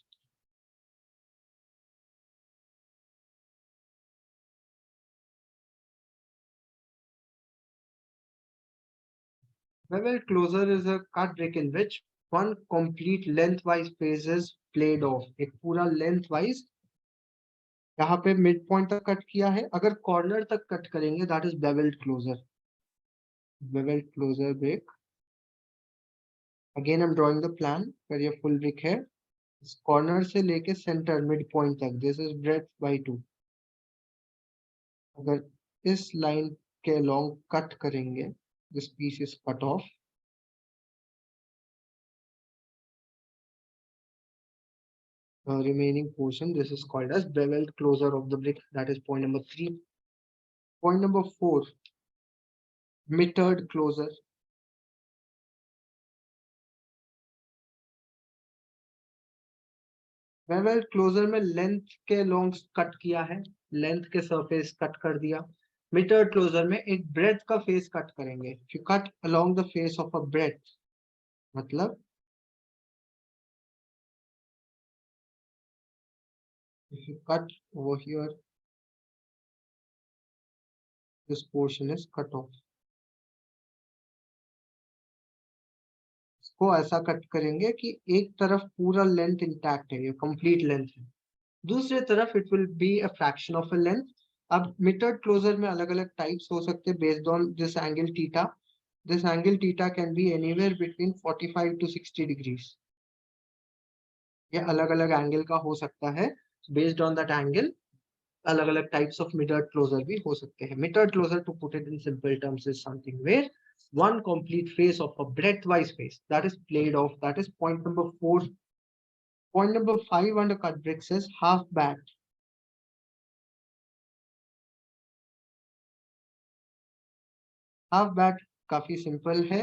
Beveled closer is a cut brick in which one complete lengthwise phase is played off. एक पूरा lengthwise यहाँ पे mid point तक cut किया है, अगर corner तक cut करेंगे that is beveled closer. Beveled closer brick. Again I'm drawing the plan where ये full brick है, इस कॉर्नर से लेके सेंटर मिड पॉइंट तक, दिस इज ब्रेथ बाय 2. अगर इस लाइन के लॉन्ग कट करेंगे, this piece is cut off. Remaining portion, this is called as beveled closer of the brick. That is point number 3. Point number 4, metered closer. Beveled closer में length के long cut किया है, length के surface cut कर दिया. metered closer में एक breath का फेस कट करेंगे. If you cut along the face of a breadth, मतलब if you cut over here, this portion is cut off. इसको ऐसा कट करेंगे कि एक तरफ पूरा लेंथ इंटैक्ट है, ये कंप्लीट लेंथ है, दूसरे तरफ it will be a fraction of a length. अब मीटर्ड क्लोजर में अलग अलग टाइप्स हो सकते हैं based on this angle theta. This angle theta can be anywhere between 45 to 60 degrees. ये अलग अलग एंगल का हो सकता है, बेस्ड ऑन दैट एंगल अलग अलग टाइप्स ऑफ मीटर्ड क्लोजर भी हो सकते हैं. Mitred closer, to put it in simple terms, is something where one complete face of a breadth-wise face that is played off. That is point number 4. Point number 5 under cut bricks is half bat. Half bat काफी simple है.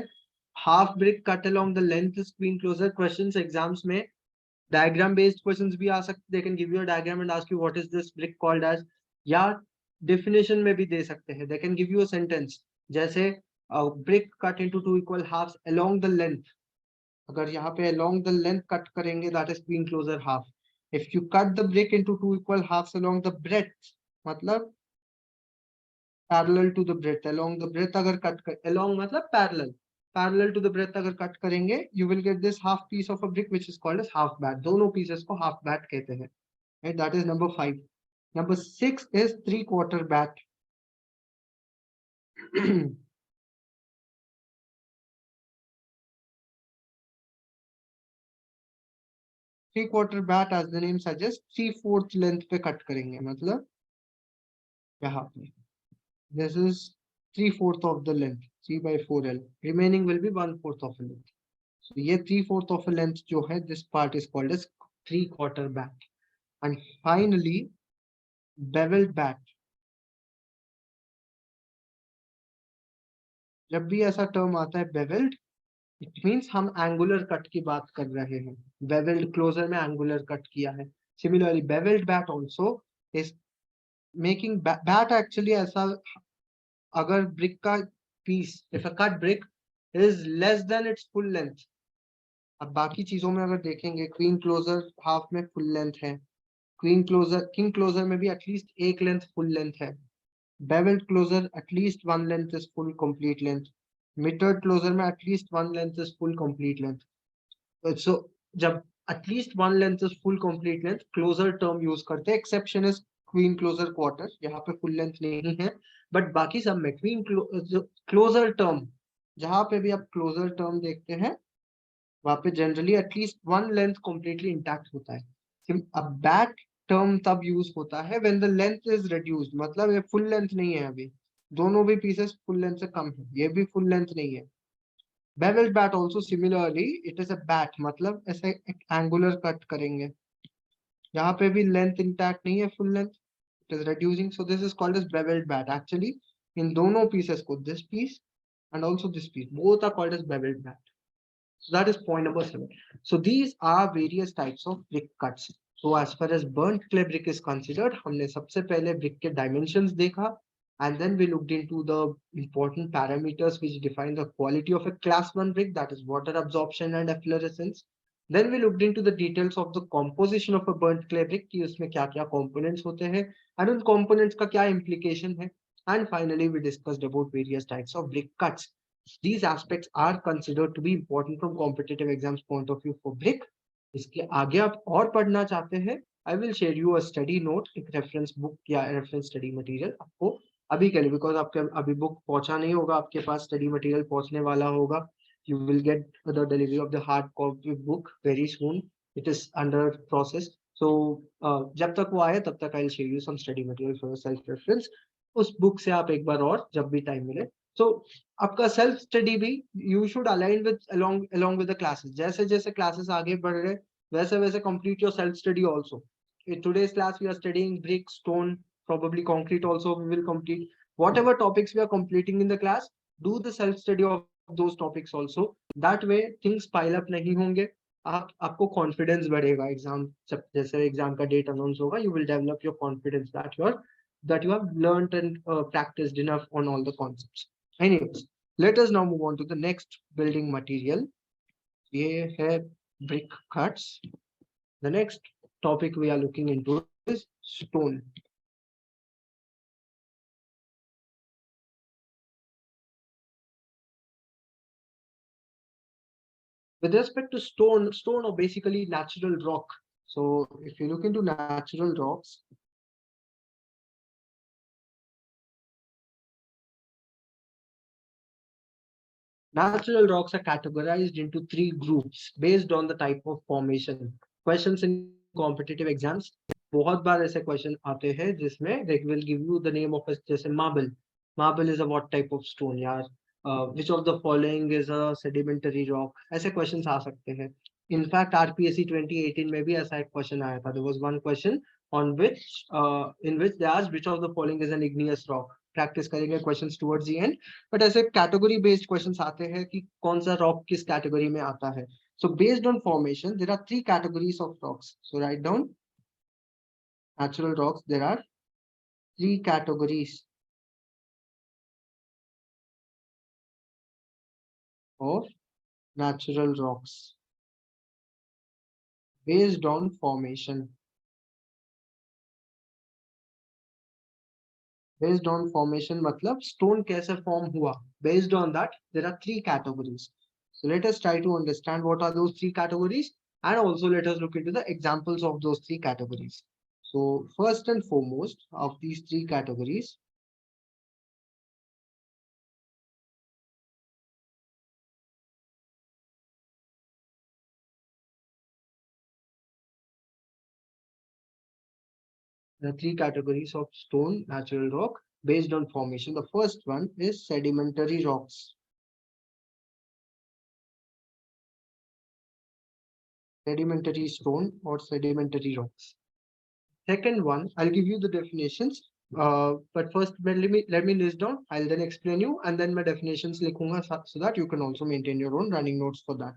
Half brick cut along the length is queen closer. Questions exams में diagram based questions भी आ सकते, they can give you a diagram and ask you what is this brick called as, या definition में भी दे सकते हैं. They can give you a sentence जैसे brick cut into two equal halfs along the length. अगर यहाँ पे अलोंग द लेंथ कट करेंगे that is queen closer half. If you cut the brick into two equal halfs along the breadth, मतलब parallel to the breadth, along the breadth अगर cut कर, along मतलब parallel, parallel to the breadth अगर cut करेंगे you will get this half piece of a brick which is called as half bat. दोनों pieces को half bat कहते हैं, right? That is number 5. Number 6 is 3/4 bat. 3/4 bat as the name suggest 3/4 length पे cut करेंगे, मतलब यहाँ पे this is 3/4 of the length, 3/4L. Remaining will be 1/4 of a length. So ये 3/4 of a length जो है, this part is called as 3/4 bat. And finally, beveled bat. जब भी ऐसा टर्म आता है beveled, it means हम angular cut की बात कर रहे हैं. Beveled closer में angular cut किया है. Similarly, beveled bat also is making bat actually ऐसा, अगर brick का piece, if a cut brick is less than its full length. अब बाकी चीजों में अगर देखेंगे, क्वीन क्लोजर हाफ में फुल लेंथ है, क्वीन क्लोजर, किंग क्लोजर में भी एटलीस्ट एक लेंथ फुल लेंथ है। Bevelled closer at least one length is full complete length. Mitred closer में at least one length is full complete length. So जब at least one length is full complete length closer term use करते हैं। Exception is queen closer quarter, यहाँ पे full length नहीं है, but बाकी सब में क्वीन क्लोजर टर्म, जहां पे भी आप क्लोजर टर्म देखते हैं वहां पे generally at least one length completely intact होता है। अब बैक टर्म तब यूज होता है when the length is reduced, मतलब ये फुल लेंथ नहीं है अभी, दोनों भी पीसेस फुल लेंथ से कम है, ये भी फुल लेंथ नहीं है। Bevelled bat also similarly it is a bat, मतलब ऐसे एक एंगुलर कट करेंगे, यहाँ पे भी लेंथ इंटैक्ट नहीं है, full length it is reducing, so this is called as bevelled bat. Actually इन दोनों पीसेस को, this piece and also this piece, both are called as bevelled bat. So that is point number 7. So these are various types of brick cuts. So as far as burnt clay brick is considered, हमने सबसे पहले brick के dimensions देखा, and then we looked into the important parameters which define the quality of a class 1 brick, that is water absorption and efflorescence. Then we looked into the details of the composition of a burnt clay brick, कि उसमें क्या-क्या components होते हैं, and उन components का क्या implication है. And finally we discussed about various types of brick cuts. These aspects are considered to be important from competitive exams point of view for brick. इसके आगे आप और पढ़ना चाहते हैं, I will share you a study note, एक reference book या reference study material आपको अभी के लिए, because आपके अभी book पहुंचा नहीं होगा, आपके पास study material पहुंचने वाला होगा. You will get the delivery of the hard copy book very soon. It is under process. So जब तक वो आए तब तक I'll share you some study material for self reference. उस book से आप एक बार और जब भी time मिले, so आपका सेल्फ स्टडी भी you should align with along with the classes. जैसे जैसे क्लासेस आगे बढ़ रहे वैसे वैसे complete your self study also. In today's class we are studying brick, stone, probably concrete also we will complete. Whatever topics we are completing in the class, do the self study of those topics also. That way things pile up नहीं होंगे, आपको confidence बढ़ेगा. Exam जैसे exam का date announce होगा, you will develop your confidence that you have learned and practiced enough on all the concepts. Anyways, let us now move on to the next building material. ये है brick cuts. The next topic we are looking into is stone. With respect to stone are basically natural rock. So if you look into natural rocks, natural rocks are categorized into 3 groups based on the type of formation. Questions in competitive exams, बहुत बार ऐसे question आते हैं जिसमें they will give you the name of a, जैसे marble is a what type of stone यार, which of the following is a sedimentary rock, ऐसे questions आ सकते हैं. In fact RPSC 2018 में भी ऐसा एक क्वेश्चन आया था. There was one question on which in which they asked which of the following is an igneous rock. Practice करेंगे questions towards the end, but ऐसे कैटेगरी बेस्ड क्वेश्चंस आते हैं कि कौन सा रॉक किस कैटेगरी में आता है. So based on formation, there are 3 categories of rocks. So write down natural rocks. There are 3 categories of natural rocks based on formation. Based on formation मतलब stone कैसे form हुआ. Based on that, there are 3 categories. So let us try to understand what are those 3 categories, and also let us look into the examples of those 3 categories. So first and foremost of these 3 categories, the 3 categories of stone, natural rock based on formation. The first one is sedimentary rocks. Sedimentary stone or sedimentary rocks. Second one, I'll give you the definitions. But first, let me list down. I'll then explain you, and then my definitions likhunga so that you can also maintain your own running notes for that.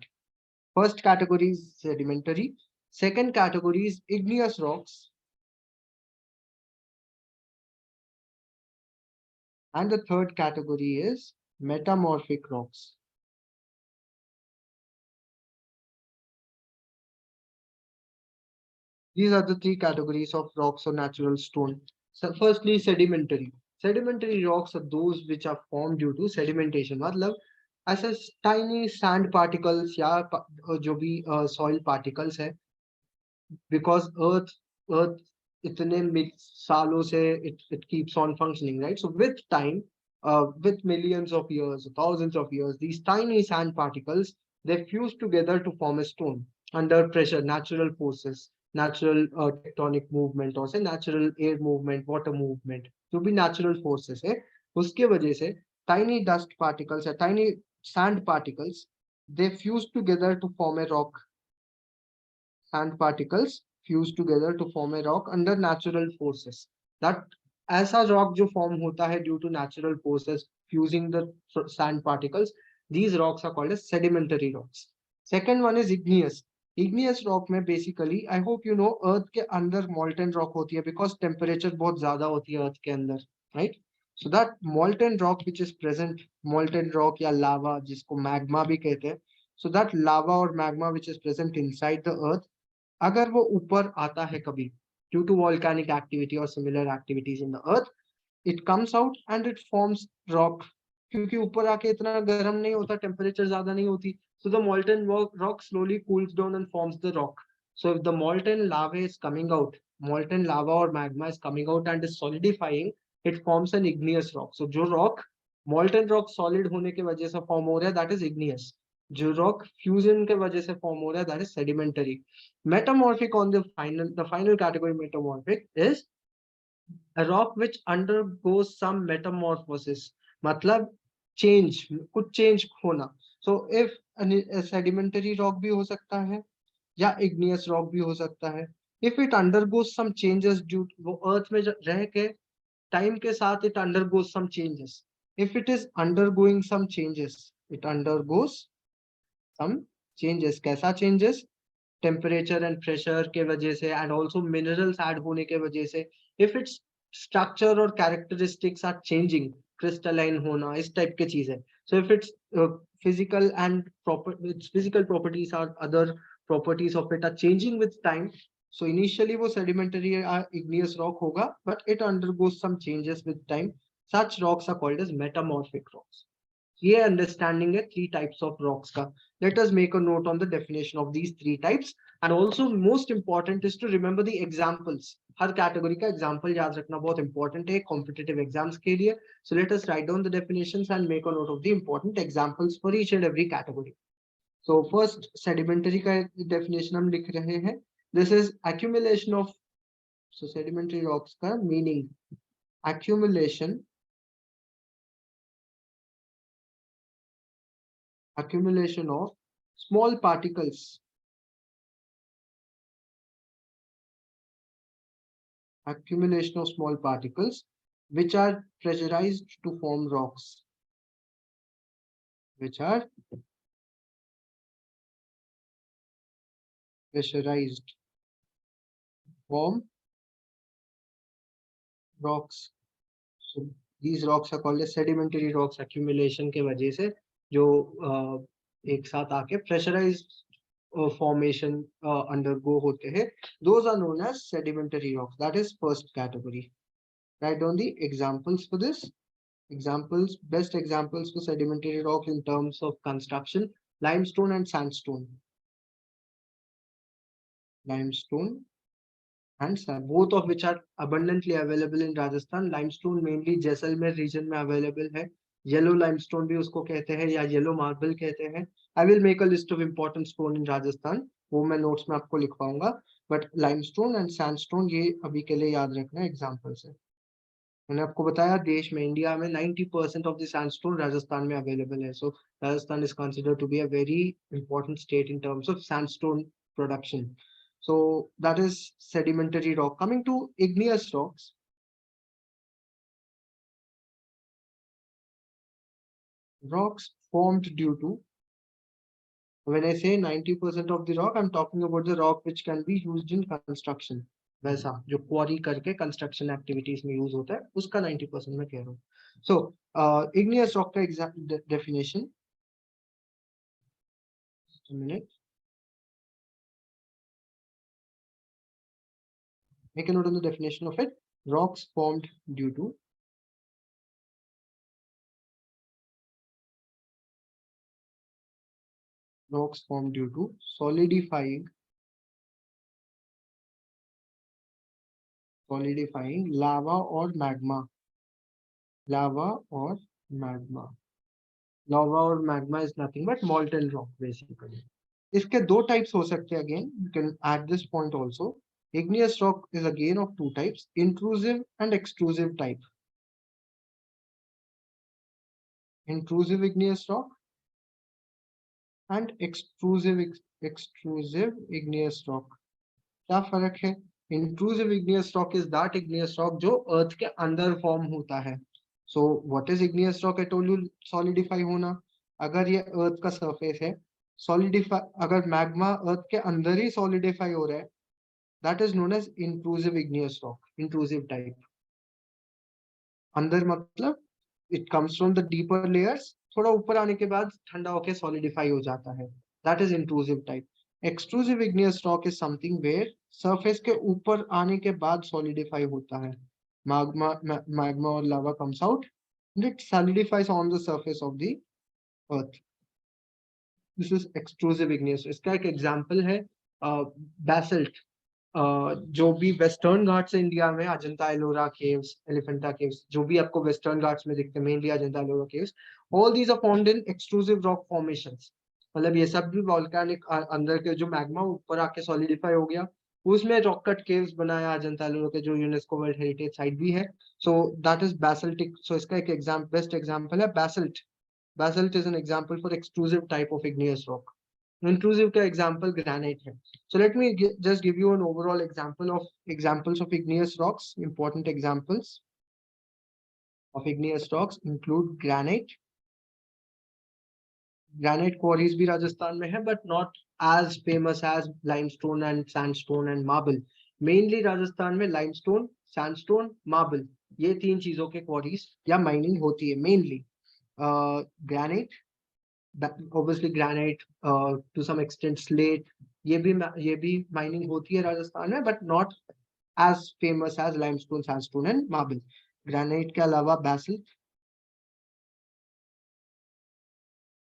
First category is sedimentary. Second category is igneous rocks. And the third category is metamorphic rocks. These are the three categories of rocks or natural stone. So firstly, sedimentary. Sedimentary rocks are those which are formed due to sedimentation. मतलब ऐसे tiny sand particles या जो भी soil particles है, because earth इतने सालों से it keeps on functioning, right? So with time, with millions of years, thousands of years, these tiny sand particles, they fuse together to form a stone under pressure, natural forces, natural tectonic movement, or say natural air movement, water movement, जो भी natural forces है, उसके वजह से tiny dust particles या tiny sand particles, they fuse together to form a rock. Sand particles fuse together to form a rock under natural forces. That ऐसा rock जो form होता है due to natural forces fusing the sand particles, these rocks are called as sedimentary rocks. Second one is igneous. Igneous rock में basically, I hope you know, earth के अंदर molten rock होती है because temperature बहुत ज़्यादा होती है earth के अंदर, right? So that molten rock which is present, molten rock या lava जिसको magma भी कहते हैं, so that lava or magma which is present inside the earth, अगर वो ऊपर आता है कभी due to volcanic activity or similar activities in the earth, it comes out and it forms rock. क्योंकि ऊपर आके इतना गर्म नहीं होता, टेम्परेचर ज्यादा नहीं होती, so the molten rock slowly cools down and forms the rock. So if the molten lava is coming out, molten lava or magma is coming out and is solidifying, it forms an igneous rock. So जो rock molten rock solid होने के वजह से form हो रहा है, that is igneous. जो rock fusion के वजह से form हो रहा है, that is sedimentary. Metamorphic on the final category metamorphic is a rock which undergoes some metamorphosis, मतलब change, कुछ change होना. So if a sedimentary rock भी हो सकता है या igneous rock भी हो सकता है. If it undergoes some changes due to वो earth में रह के time के साथ it undergoes some changes. If it is undergoing some changes, it undergoes some changes. कैसा changes? टेम्परेचर एंड प्रेशर के वजह से एंड ऑल्सो मिनरल्स ऐड होने के वजह से, इफ इट्स स्ट्रक्चर और कैरेक्टरिस्टिक्स आर चेंजिंग, क्रिस्टलाइन होना, इस टाइप की चीज है. So if its physical and proper its physical properties और other properties of it are changing with time, so initially वो sedimentary igneous rock होगा, but it undergoes some changes with time. Such rocks are called as metamorphic rocks. ये understanding है three types of rocks का. Let us make a note on the definition of these three types, and also most important is to remember the examples. हर category का example याद रखना बहुत important है competitive exams के लिए. So let us write down the definitions and make a note of the important examples for each and every category. So first sedimentary का definition हम लिख रहे हैं. This is accumulation of, so sedimentary rocks का meaning, accumulation of small particles, accumulation of small particles which are pressurized to form rocks, which are pressurized to form rocks. So these rocks are called as sedimentary rocks. Accumulation के वजह से जो एक साथ आके pressurized formation undergo होते हैं, those are known as sedimentary rocks. That is first category. Write down the examples for this. Examples, best examples for sedimentary rock in terms of construction: limestone and sandstone. Limestone and sand, both of which are abundantly available in Rajasthan. Limestone mainly Jaisalmer region में available है. Yellow limestone भी उसको कहते हैं या yellow marble कहते हैं. I will make a list of important stone in Rajasthan. वो मैं notes में आपको लिखवाऊंगा. But limestone and sandstone ये अभी के लिए याद रखना examples है. मैंने आपको बताया देश में, इंडिया में 90% ऑफ द सैंडस्टोन राजस्थान में अवेलेबल है. So Rajasthan is considered to be a very important state in terms of sandstone production. So that is sedimentary rock. Coming to igneous rocks, rocks formed due to, when I say 90% of the rock, I'm talking about the rock which can be used in construction. वैसा जो क्वारी करके construction activities में use होता है उसका 90% मैं कह रहा हूँ. सो इग्नियस रॉक का exact definition, a minute. Make a note on the definition of it. Rocks formed due to solidifying lava or magma. Lava or magma. Lava or magma is nothing but molten rock basically. इसके दो types हो सकते हैं again. You can add this point also. Igneous rock is again of two types, intrusive and extrusive type. Intrusive igneous rock and extrusive igneous rock. क्या फर्क है? Intrusive igneous rock is that igneous rock जो अर्थ के अंदर form होता है. So what is igneous rock? I told you solidify होना. अगर ये अर्थ का सरफेस है, solidify, अगर मैग्मा अर्थ के अंदर ही solidify हो रहा है, that is known as intrusive igneous rock, intrusive type. अंदर मतलब it comes from the deeper layers, थोड़ा ऊपर आने के बाद ठंडा होके solidify हो जाता है. That is intrusive type. Extrusive igneous rock is something where surface के ऊपर आने के बाद solidify होता है. Magma or lava comes out and it solidifies on the surface of the earth. This is extrusive igneous. इसका एक example है basalt. जो भी वेस्टर्न घाट्स है इंडिया में, अजंता एलोरा केव्स, एलिफेंटा केव्स, जो भी आपको वेस्टर्न घाट्स में दिखते हैं, mainly Ajanta Ellora caves, all these are found in exclusive rock formations. मतलब ये सब भी वोल्केनिक अंदर के जो मैग्मा ऊपर आके सॉलिडिफाई हो गया, उसमें रॉक कट केव्स बनाया अजंता एलोरा के, जो यूनेस्को वर्ल्ड हेरिटेज साइट भी है. सो दैट इज बैसल्टिक. सो इसका एक बेस्ट एग्जांपल है basalt. Basalt is an example for exclusive type of igneous rock. Intrusive का example granite है. So let me just give you an overall examples of igneous rocks. Important examples of igneous rocks include granite. Granite quarries भी राजस्थान में है, but not as famous as limestone and sandstone and marble. Mainly Rajasthan में limestone, sandstone, marble, ये तीन चीजों के quarries या mining होती है mainly. Granite, obviously granite, to some extent slate, ये भी mining होती है राजस्थान में, but not as famous as limestone, sandstone and marble. Granite के अलावा basalt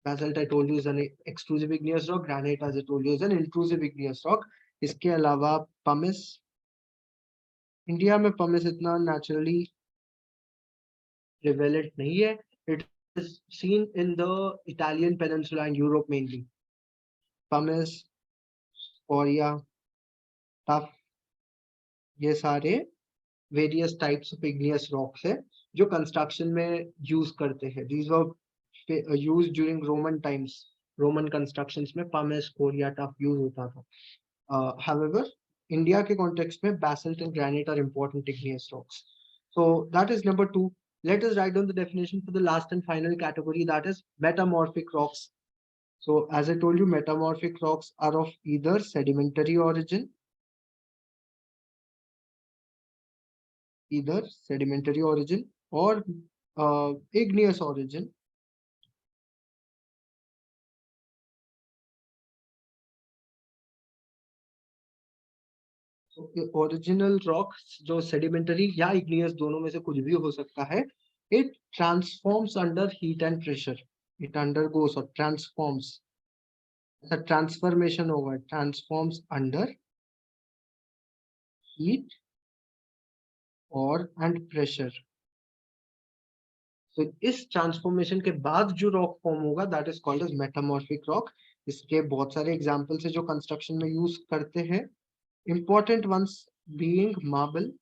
I told you is an extrusive igneous rock. Granite, as I told you, is an intrusive igneous rock. इसके अलावा pumice. India में pumice इतना naturally prevalent नहीं है. It is seen in the Italian peninsula and Europe mainly. Pumice, scoria, tuff, ये सारे various types of igneous rocks है जो construction में use करते हैं. These were used during Roman times. Roman constructions में pumice, scoria, tuff use होता था. However, India के context में basalt and granite are important igneous rocks. So that is number 2. Let us write down the definition for the last and final category, that is metamorphic rocks. So as I told you, metamorphic rocks are of either sedimentary origin, or igneous origin. So original rocks जो sedimentary या igneous दोनों में से कुछ भी हो सकता है, it transforms under heat and pressure. It undergoes or transforms. The transformation over transforms under heat और and pressure. So इस ट्रांसफॉर्मेशन के बाद जो रॉक फॉर्म होगा, that is called as metamorphic rock. इसके बहुत सारे एग्जांपल्स है जो कंस्ट्रक्शन में यूज करते हैं. Important ones being marble.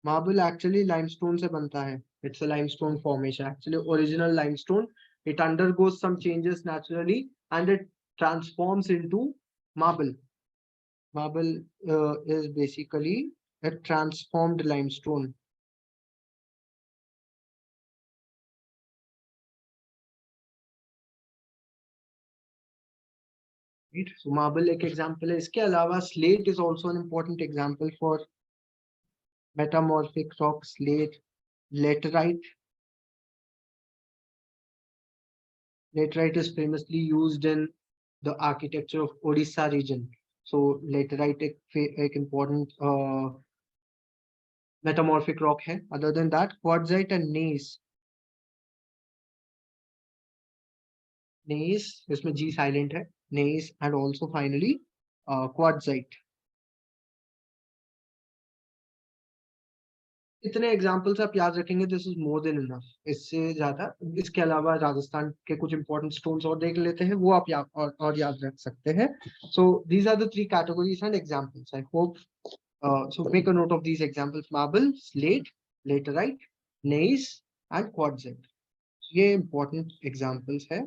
Marble actually limestone से बनता है. It's a limestone formation, actually original limestone. It undergoes some changes naturally and it transforms into marble. Marble is basically a transformed limestone. Right? So marble एक example है. इसके अलावा slate is also an important example for metamorphic rock. Slate, laterite. Laterite is famously used in the architecture of Odisha region. So laterite एक important metamorphic rock है. Other than that quartzite and gneiss, इसमें G silent है. Gneiss and also finally quartzite. इतने examples आप याद रखेंगे, this is more than enough. इससे ज्यादा, इसके अलावा राजस्थान के कुछ इंपॉर्टेंट स्टोन्स और देख लेते हैं, वो आप और याद रख सकते हैं. So these are the three categories and examples. I hope so make a note of these examples: marble, slate, laterite, gneiss and quartzite. ये इंपॉर्टेंट एग्जाम्पल्स है,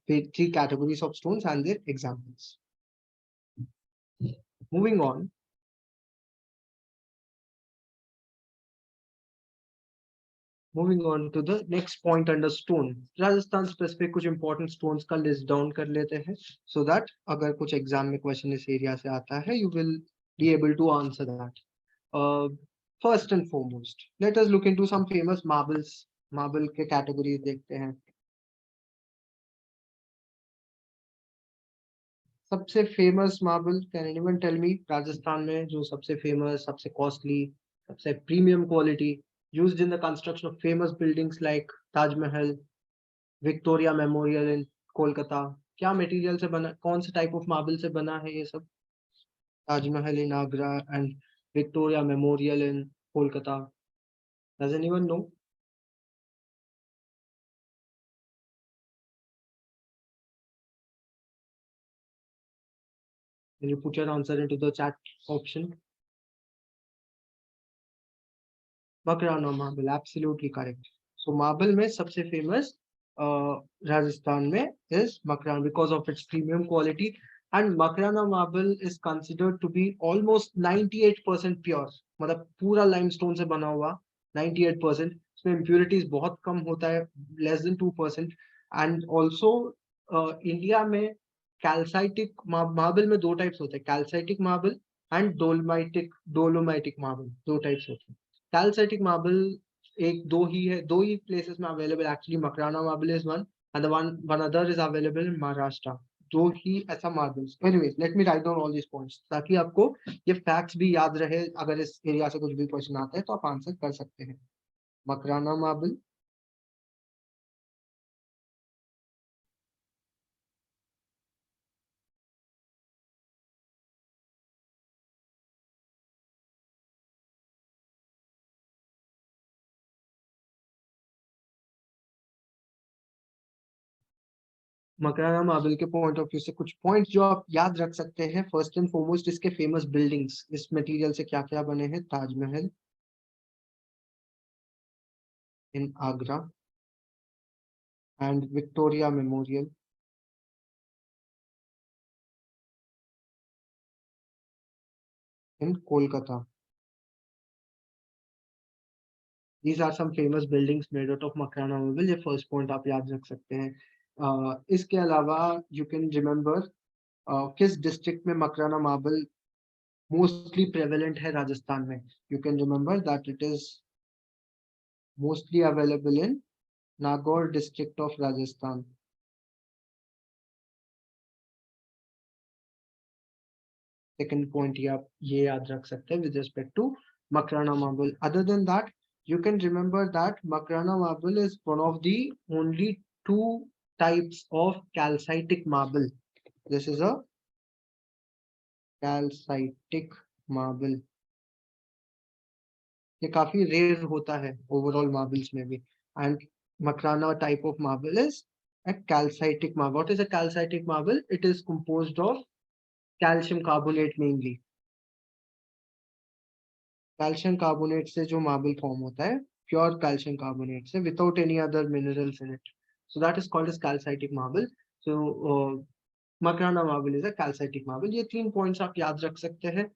three categories of stones and their examples. Moving on. Moving on to the next point under stone. Rajasthan specific कुछ important stones का list down कर लेते हैं, so that अगर कुछ exam में question इस area से आता है, you will be able to answer that. Uh, First and foremost, let us look into some famous marbles. Marble के categories देखते हैं. सबसे famous marble, can anyone tell me, Rajasthan में जो सबसे फेमस, सबसे कॉस्टली, सबसे premium quality, used in the construction of famous buildings like Taj Mahal, Victoria Memorial in Kolkata, क्या मटेरियल से बना, कौन से टाइप ऑफ मार्बल से बना है ये सब? Taj Mahal in Agra and Victoria Memorial in Kolkata. Does anyone know? Can you put your answer into the chat option? Makrana marble, absolutely correct. So marble में सबसे फेमस राजस्थान में is Makrana because of its premium quality. And Makrana marble is considered to be almost 98% pure. मतलब पूरा limestone से बना हुआ 98%. इसमें impurities बहुत कम होता है, less than 2%. And also India में कैल्साइटिक मार्बल में दो टाइप्स होते हैं, कैल्साइटिक मार्बल एंड डोलोमाइटिक मार्बल, दो टाइप्स होते हैं. कैल्साइटिक मार्बल दो ही प्लेसेस में available. Actually Makrana marble is one and one other is available in Maharashtra. दो ही ऐसा marbles. Anyways, let me write down all this points ताकि आपको ये फैक्ट्स भी याद रहे. अगर इस एरिया से कुछ भी क्वेश्चन आता है तो आप आंसर कर सकते हैं. मकराना मार्बल, मकराना मार्बल के पॉइंट ऑफ व्यू से कुछ पॉइंट्स जो आप याद रख सकते हैं. फर्स्ट एंड फॉरमोस्ट, इसके फेमस बिल्डिंग्स इस मटेरियल से क्या क्या बने हैं: Taj Mahal in Agra and Victoria Memorial in Kolkata. These are some famous buildings made out of Makrana marble. ये फर्स्ट पॉइंट आप याद रख सकते हैं. इसके अलावा यू कैन रिमेम्बर किस डिस्ट्रिक्ट में मकराना मार्बल मोस्टली प्रेवेलेंट है राजस्थान में. You can remember that it is mostly available in Nagaur district of Rajasthan. Second point ये आप ये याद रख सकते हैं with respect to Makrana marble. Other than that, you can remember that Makrana marble is one of the only two types of calcitic marble. This is a calcitic marble. ये काफी rare होता है ओवरऑल मार्बल्स में भी. And Makrana type of marble is a calcitic marble. What is a calcitic marble? It is composed of calcium carbonate mainly. Calcium carbonate से जो marble form होता है, प्योर कैल्शियम कार्बोनेट से, without any other minerals in it. So that is called as calcitic marble. So Makrana marble is a calcitic marble. ये 3 points आप याद रख सकते हैं.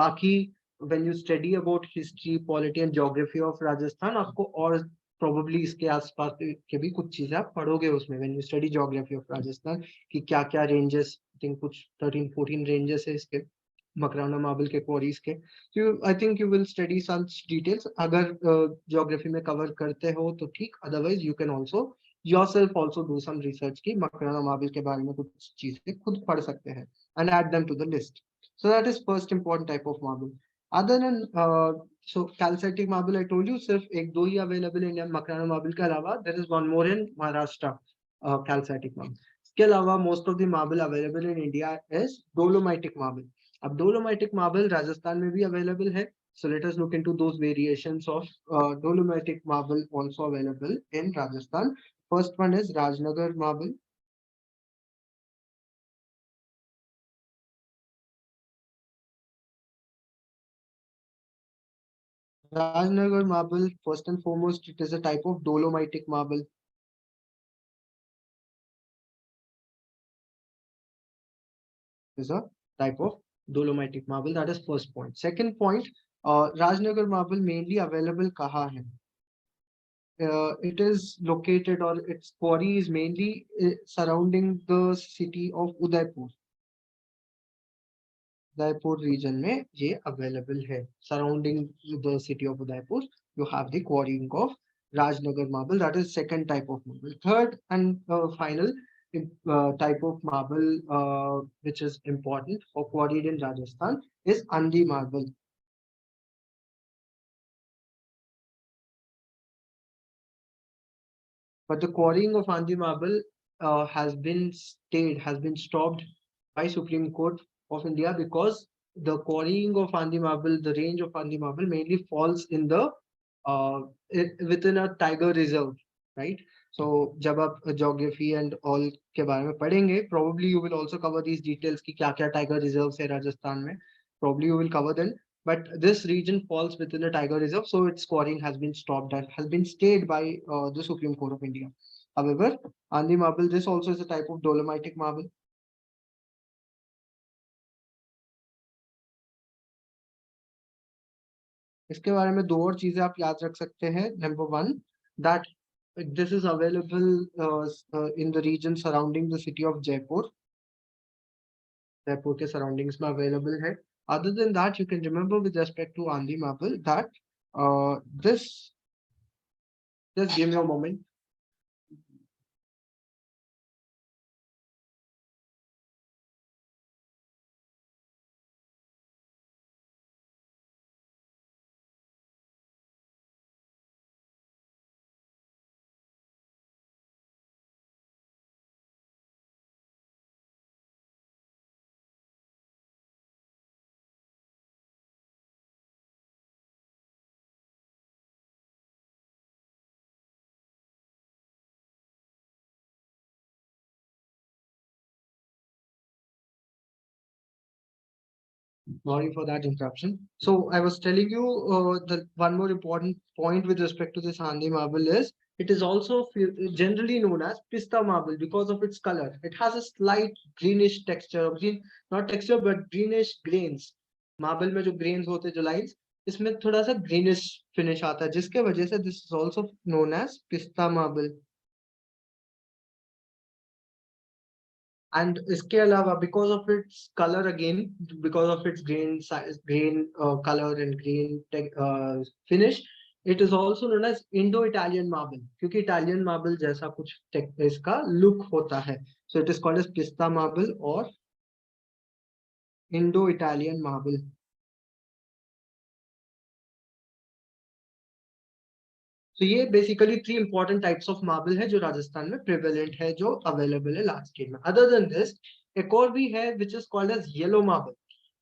बाकी when you study about history, polity and geography of Rajasthan, आपको और प्रोबेबली इसके आसपास के भी कुछ चीजें आप पढ़ोगे उसमें. When you study geography of Rajasthan कि क्या क्या रेंजेस, आई थिंक कुछ 13-14 रेंजेस है इसके मकराना मार्बल के क्वारीज के. I think you will study such details. अगर ज्योग्राफी में कवर करते हो तो ठीक, otherwise you can also yourself also do some research की मकराना मार्बल के बारे में कुछ चीजें खुद पढ़ सकते हैं and add them to the list. So that is first important type of marble. Other than so calcitic marble, I told you सिर्फ एक दो ही available in India, Makrana marble के अलावा there is one more in Maharashtra, calcitic marble. इसके अलावा most of the marble available in India is dolomitic marble. अब dolomitic marble Rajasthan में भी available है. So let us look into those variations of dolomitic marble also available in Rajasthan. First one is Rajnagar marble. Rajnagar marble, first and foremost, it is a type of dolomitic marble. Is a type of dolomitic marble. That is first point. Second point, Rajnagar marble mainly available kaha hai? It is located, or its quarry is mainly surrounding the city of Udaipur. Udaipur region में ये available है. Surrounding the city of Udaipur, you have the quarrying of Rajnagar marble. That is second type of marble. Third and final type of marble which is important for quarried in Rajasthan is Andi marble. But the quarrying of Andi marble has been stopped by Supreme Court of India because the quarrying of Andi marble, the range of Andi marble mainly falls in the within a tiger reserve, right? So जब आप geography and all के बारे में पढ़ेंगे, probably you will also cover these details कि क्या क्या tiger reserves है राजस्थान में. Probably you will cover them. But this region falls within a tiger reserve, so its quarrying has been stopped and has been stayed by the Supreme Court of India. However, Andi marble, this also is a type of dolomitic marble. इसके बारे में दो और चीजें आप याद रख सकते हैं. Number one, that this is available in the region surrounding the city of Jaipur. Jaipur के surroundings में available है. Other than that, you can remember with respect to Andi marble that this, just give me a moment. Sorry for that interruption. So I was telling you the one more important point with respect to this Handi marble is it is also generally known as pista marble because of its color. It has a slight greenish texture, green, not texture but greenish grains. Marble में जो grains होते हैं, जो lines, इसमें थोड़ा सा greenish finish आता है, जिसके वजह से this is also known as pista marble. And इसके अलावा because of its color again, because of its grain size, grain color and grain finish, it is also known as Indo-Italian marble क्योंकि Italian marble जैसा कुछ इसका look होता है. So it is called as pista marble or Indo-Italian marble. So ये basically three important types of marble है जो राजस्थान में prevalent है, जो available है large scale में. Other than this, एक और भी है which is called as yellow marble.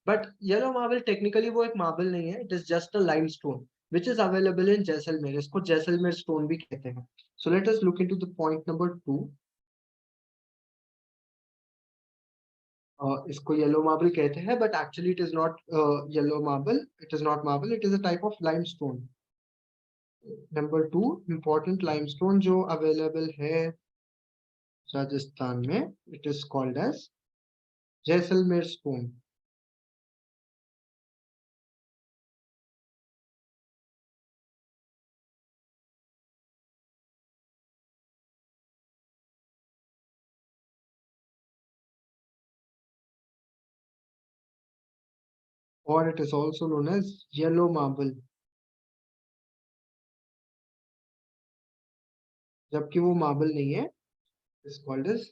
But yellow marble technically वो एक marble नहीं है, it is just a limestone which is available in Jaisalmer. इसको जैसलमेर stone भी कहते हैं. So let us look into the point number 2. इसको yellow marble कहते हैं, but actually it is not yellow marble. It is not marble. It is a type of limestone. Number 2, important limestone जो available है राजस्थान में, it is called as Jaisalmer stone. Or it is also known as yellow marble. जबकि वो marble नहीं है, is called as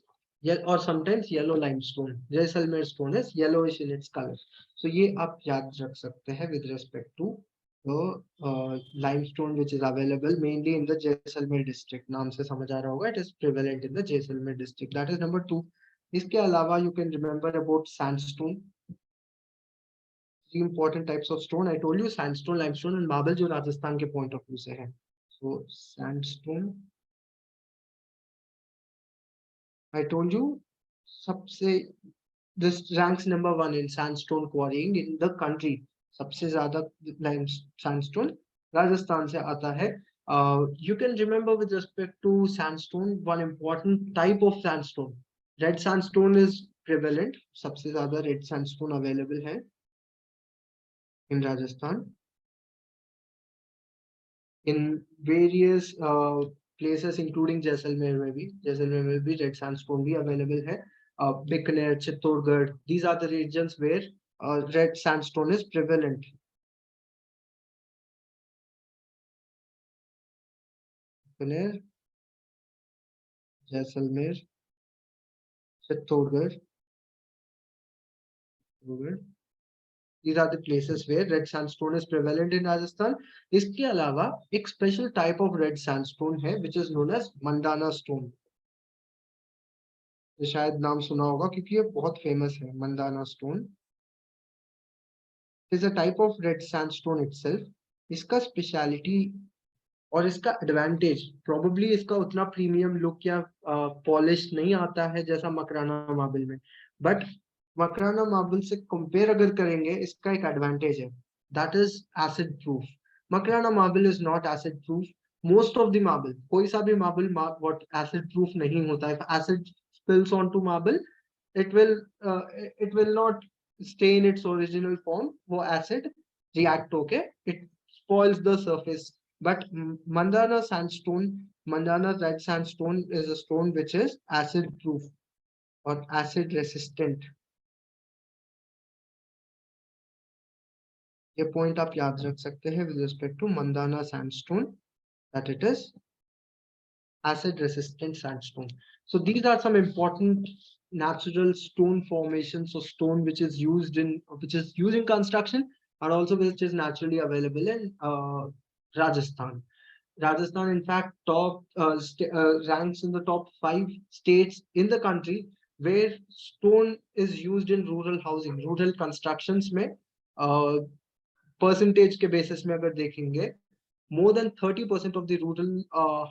or sometimes yellow limestone. Jaisalmer stone is yellowish in its color. So ये आप याद रख सकते हैं with respect to the limestone which is available mainly in the Jaisalmer district. नाम से समझ आ रहा होगा, it is prevalent in the Jaisalmer district. That is number 2. इसके अलावा you can remember about sandstone. Three important types of stone. I told you sandstone, limestone and marble जो राजस्थान के point of view से है. So sandstone. I told you सबसे this ranks number 1 in sandstone quarrying in the country. सबसे ज़्यादा sandstone Rajasthan से आता है. You can remember with respect to sandstone one important type of sandstone. Red sandstone is prevalent. सबसे ज़्यादा red sandstone available है in Rajasthan. In various places including Jaisalmer में भी red sandstone भी available है. Bikaner, Chittorgarh, these are the regions where red sandstone is prevalent. Bikaner, Jaisalmer, Chittorgarh, these are the places where red sandstone is prevalent in Rajasthan. इसके अलावा एक special type of red sandstone है which is known as Mandana stone. ये शायद नाम सुना होगा क्योंकि ये बहुत famous है. Mandana stone is a type of red sandstone itself. इसका speciality और इसका एडवांटेज प्रोबेबली इसका उतना प्रीमियम लुक या पॉलिश नहीं आता है जैसा मकराना मार्बल में, बट मकराना मार्बल से कंपेयर अगर करेंगे इसका एक एडवांटेज है, that is acid proof. Makrana marble is not acid proof. Most of the marble, कोई सा भी मार्बल व्हाट एसिड प्रूफ नहीं होता है. Acid spills on to marble, it will it will not stay in its original form. वो acid react होके it spoils the surface. But Mandana sandstone, Mandana red sandstone is a stone which is acid proof or acid resistant. ये point आप याद रख सकते हैं with respect to Mandana sandstone, that it is acid resistant sandstone. So these are some important natural stone formations or stone which is used in construction and also which is naturally available in Rajasthan. Rajasthan, in fact, ranks in the top 5 states in the country where stone is used in rural housing, rural constructions में percentage के basis में अगर देखेंगे, more than 30% of the rural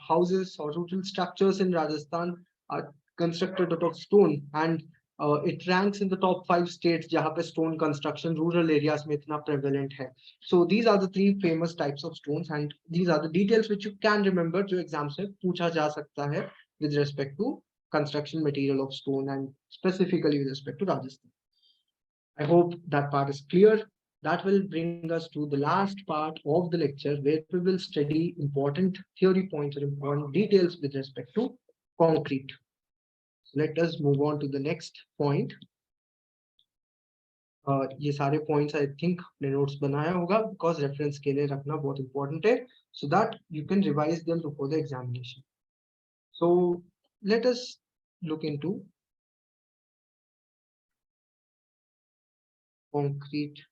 houses or rural structures in Rajasthan are constructed out of stone, and it ranks in the top 5 states जहाँ पे stone construction rural areas में इतना prevalent है. So these are the 3 famous types of stones, and these are the details which you can remember जो exams में पूछा जा सकता है with respect to construction material of stone and specifically with respect to Rajasthan. I hope that part is clear. That will bring us to the last part of the lecture where we will study important theory points or important details with respect to concrete. So let us move on to the next point. ये सारे points I think अपने notes बनाया होगा because reference के लिए रखना बहुत important है so that you can revise them before the examination. So let us look into concrete.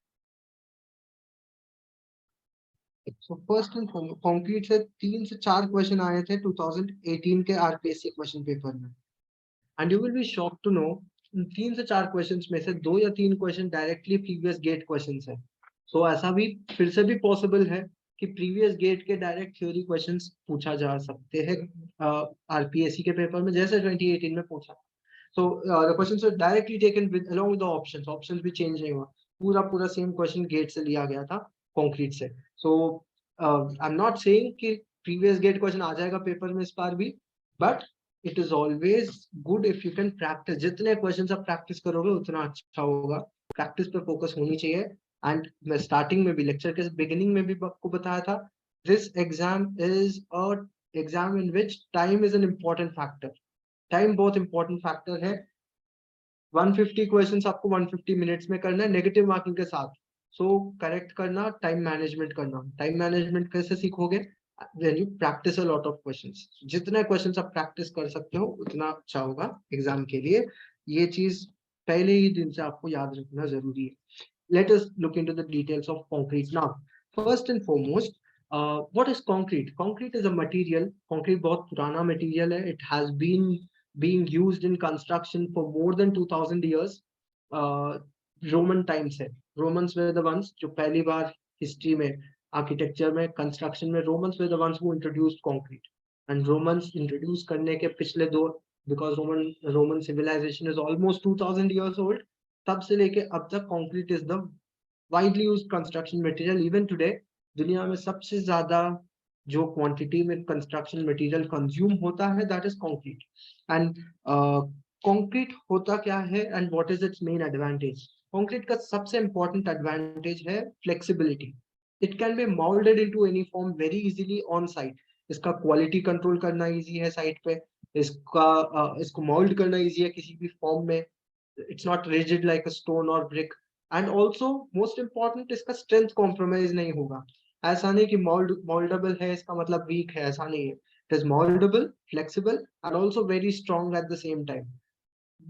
So first and foremost, concrete से 3 से 4 क्वेश्चन आए थे 2018 के RPSC क्वेश्चन पेपर में, and you will be shocked to know 3 से 4 questions में से 2 या 3 question directly previous gate questions है. सो ऐसा भी फिर से भी पॉसिबल है कि प्रीवियस गेट के डायरेक्ट थ्योरी क्वेश्चंस पूछा जा सकते हैं RPSC के पेपर में जैसे 2018 में पूछा. So the questions are directly taken with along with the options भी चेंज नहीं हुआ, पूरा सेम क्वेश्चन गेट से लिया गया था कंक्रीट से. So I'm not saying कि प्रीवियस गेट क्वेश्चन आ जाएगा पेपर में इस बार भी, but it is always good if you can practice. जितने क्वेश्चंस आप प्रैक्टिस करोगे उतना अच्छा होगा. प्रैक्टिस पे फोकस होनी चाहिए. एंड मैं स्टार्टिंग में भी लेक्चर के बिगिनिंग में भी आपको बताया था, this exam is a exam in which time is an important factor. Time बहुत इंपॉर्टेंट फैक्टर है. 150 क्वेश्चंस आपको 150 मिनट्स में करना है नेगेटिव मार्किंग के साथ. सो करेक्ट करना, टाइम मैनेजमेंट करना. टाइम मैनेजमेंट कैसे सीखोगे? when you practice a lot of questions. जितने questions आप practice कर सकते हो उतना अच्छा होगा एग्जाम के लिए. ये चीज पहले ही दिन से आपको याद रखना जरूरी है. Let us look into the details of concrete now. First and foremost, what is concrete? Concrete is a material. Concrete बहुत पुराना material है. It has been being used in construction for more than 2000 years. Roman times है. Romans were the ones जो पहली बार history में, architecture में, construction में, Romans were the ones who introduced concrete. And Romans introduce करने के पिछले दो, because Roman civilization is almost 2000 years old. तब से लेके अब तक concrete is the widely used construction material. Even today दुनिया में सबसे ज्यादा जो quantity में construction material consume होता है, that is concrete. And concrete होता क्या है and what is its main advantage? Concrete का सबसे important advantage है flexibility. It can be molded into any form very easily on site. इसका quality control करना easy है site पे. इसको mold करना easy है किसी भी form में. It's not rigid like a stone or brick. And also most important, इसका strength compromise नहीं होगा. ऐसा नहीं कि moldable है इसका मतलब weak है, ऐसा नहीं है. It is moldable, flexible and also very strong at the same time.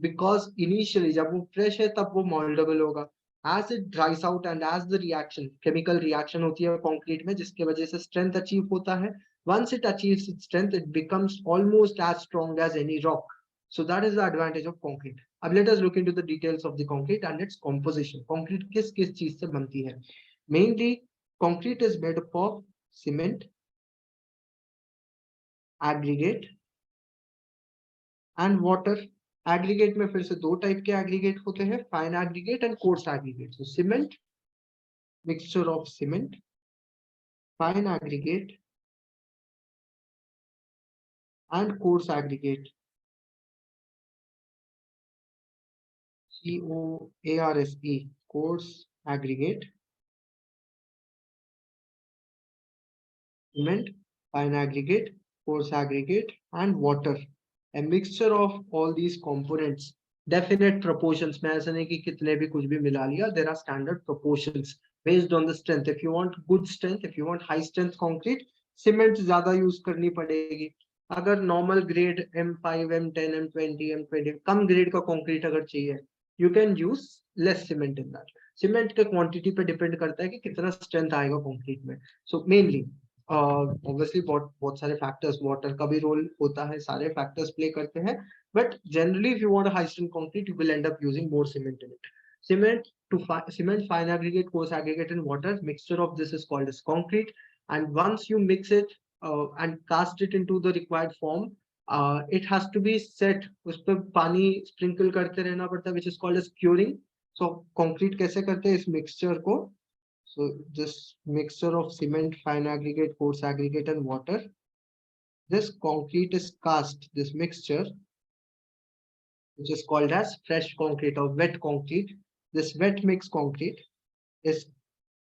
Because initially जब वो fresh है तब वो moldable होगा. As it dries out and as the reaction, chemical reaction होती है concrete में जिसके वजह से strength achieve होता है. Once it achieves its strength, it becomes almost as strong as any rock. So that is the advantage of concrete. अब let us look into the details of the concrete and its composition. Concrete किस किस चीज से बनती है? Mainly, concrete is made up of cement, aggregate and water. Aggregate में फिर से दो टाइप के aggregate होते हैं, fine aggregate and coarse aggregate. So cement, mixture of cement, fine aggregate and coarse aggregate. COARSE, coarse aggregate, cement, fine aggregate, coarse aggregate, and water. A mixture of all these components. Definite proportions. में ऐसा नहीं कि कितने भी कुछ भी मिला लिया. There are standard proportions based on the strength. If you want good strength, if you want high strength concrete, cement ज़्यादा use करनी पड़ेगी. अगर normal grade M5, M10, M20, M20 कम grade का concrete अगर चाहिए, you can use less cement in that. Cement के quantity पे depend करता है कि कितना strength आएगा concrete में. So mainly obviously बहुत सारे factors, water का भी role होता है, सारे factors play करते हैं, but generally if you want a high strength concrete you will end up using more cement in it. Cement, fine aggregate, coarse aggregate and water, mixture of this is called as concrete. And once you mix it and cast it into the required form, it has to be set. उस पर पानी sprinkle करते रहना पड़ता है, which is called as curing. So concrete कैसे करते हैं इस mixture को? So this mixture of cement, fine aggregate, coarse aggregate and water, this concrete is cast, this mixture, which is called as fresh concrete or wet concrete. This wet mix concrete is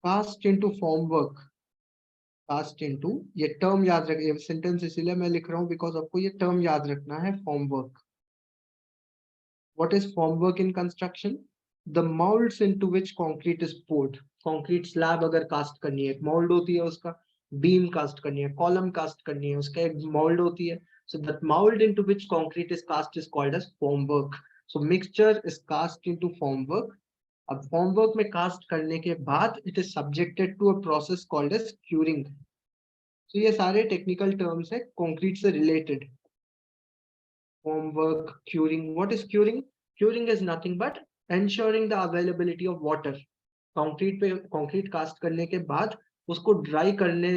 cast into formwork. Cast into, ये term याद रख, ये sentence इसलिए मैं लिख रहा हूँ because आपको ये term याद रखना है, formwork. What is formwork in construction? The molds into which concrete is poured. Concrete slab अगर cast करनी है, mold होती है उसका, beam cast करनी है, column cast करनी है, उसका एक mold होती है. So that mold into which concrete is cast is called as formwork. So mixture is cast into formwork. अब formwork में cast करने के बाद it is subjected to a process called as curing. So ये सारे technical terms है concrete से related. Formwork, curing. What is curing? Curing is nothing but ensuring the availability of water. Concrete पे concrete cast करने के बाद उसको dry करने,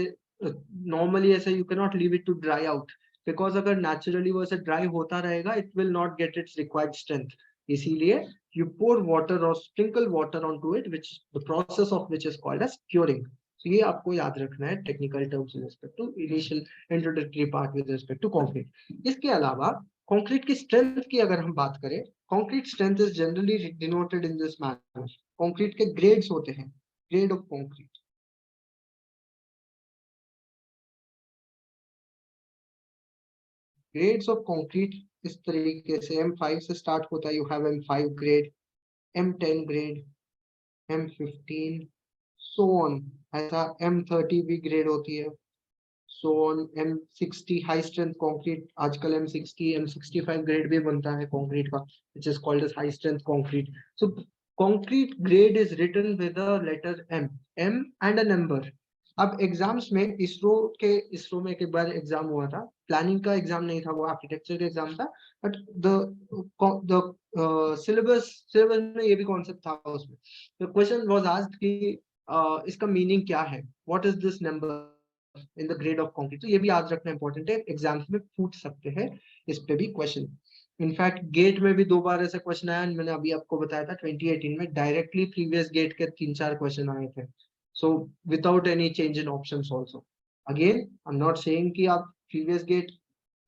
normally ऐसा you cannot leave it to dry out because अगर naturally वो ऐसे dry होता रहेगा it will not get its required strength. इसीलिए you pour water or sprinkle water onto it, which the process of which is called as curing. So ये आपको याद रखना है technical terms with respect to initial introductory part with respect to concrete. इसके अलावा concrete की strength की अगर हम बात करें, concrete strength is generally denoted in this manner. Concrete के grades होते हैं, grade of concrete. Grades of concrete इस तरीके से M5 से start होता है. You have M5 grade, M10 grade, M15, so on. ऐसा M30 भी grade होती है, so on M60 high strength concrete, आजकल M60 M65 grade भी बनता है concrete का, which is called as high strength concrete. So concrete grade is written with the letter M and a number. अब exams में इसरो में एक बार एग्जाम हुआ था, प्लानिंग का एग्जाम नहीं था, वो आर्किटेक्चर का एग्जाम था, बट द सिलेबस में ये भी कॉन्सेप्ट था उसमें. द क्वेश्चन वाज आस्क्ड कि इसका मीनिंग क्या है, what is this number in the grade of concrete. तो ये भी याद रखना इंपॉर्टेंट है, एग्जाम्स में पूछ सकते हैं इस पे भी क्वेश्चन. इनफैक्ट गेट में भी 2 बार ऐसा क्वेश्चन आया, मैंने अभी आपको बताया था 2018 में डायरेक्टली प्रीवियस गेट के 3-4 क्वेश्चन आए थे. So without any change in options also. Again I am not saying कि आप प्रीवियस गेट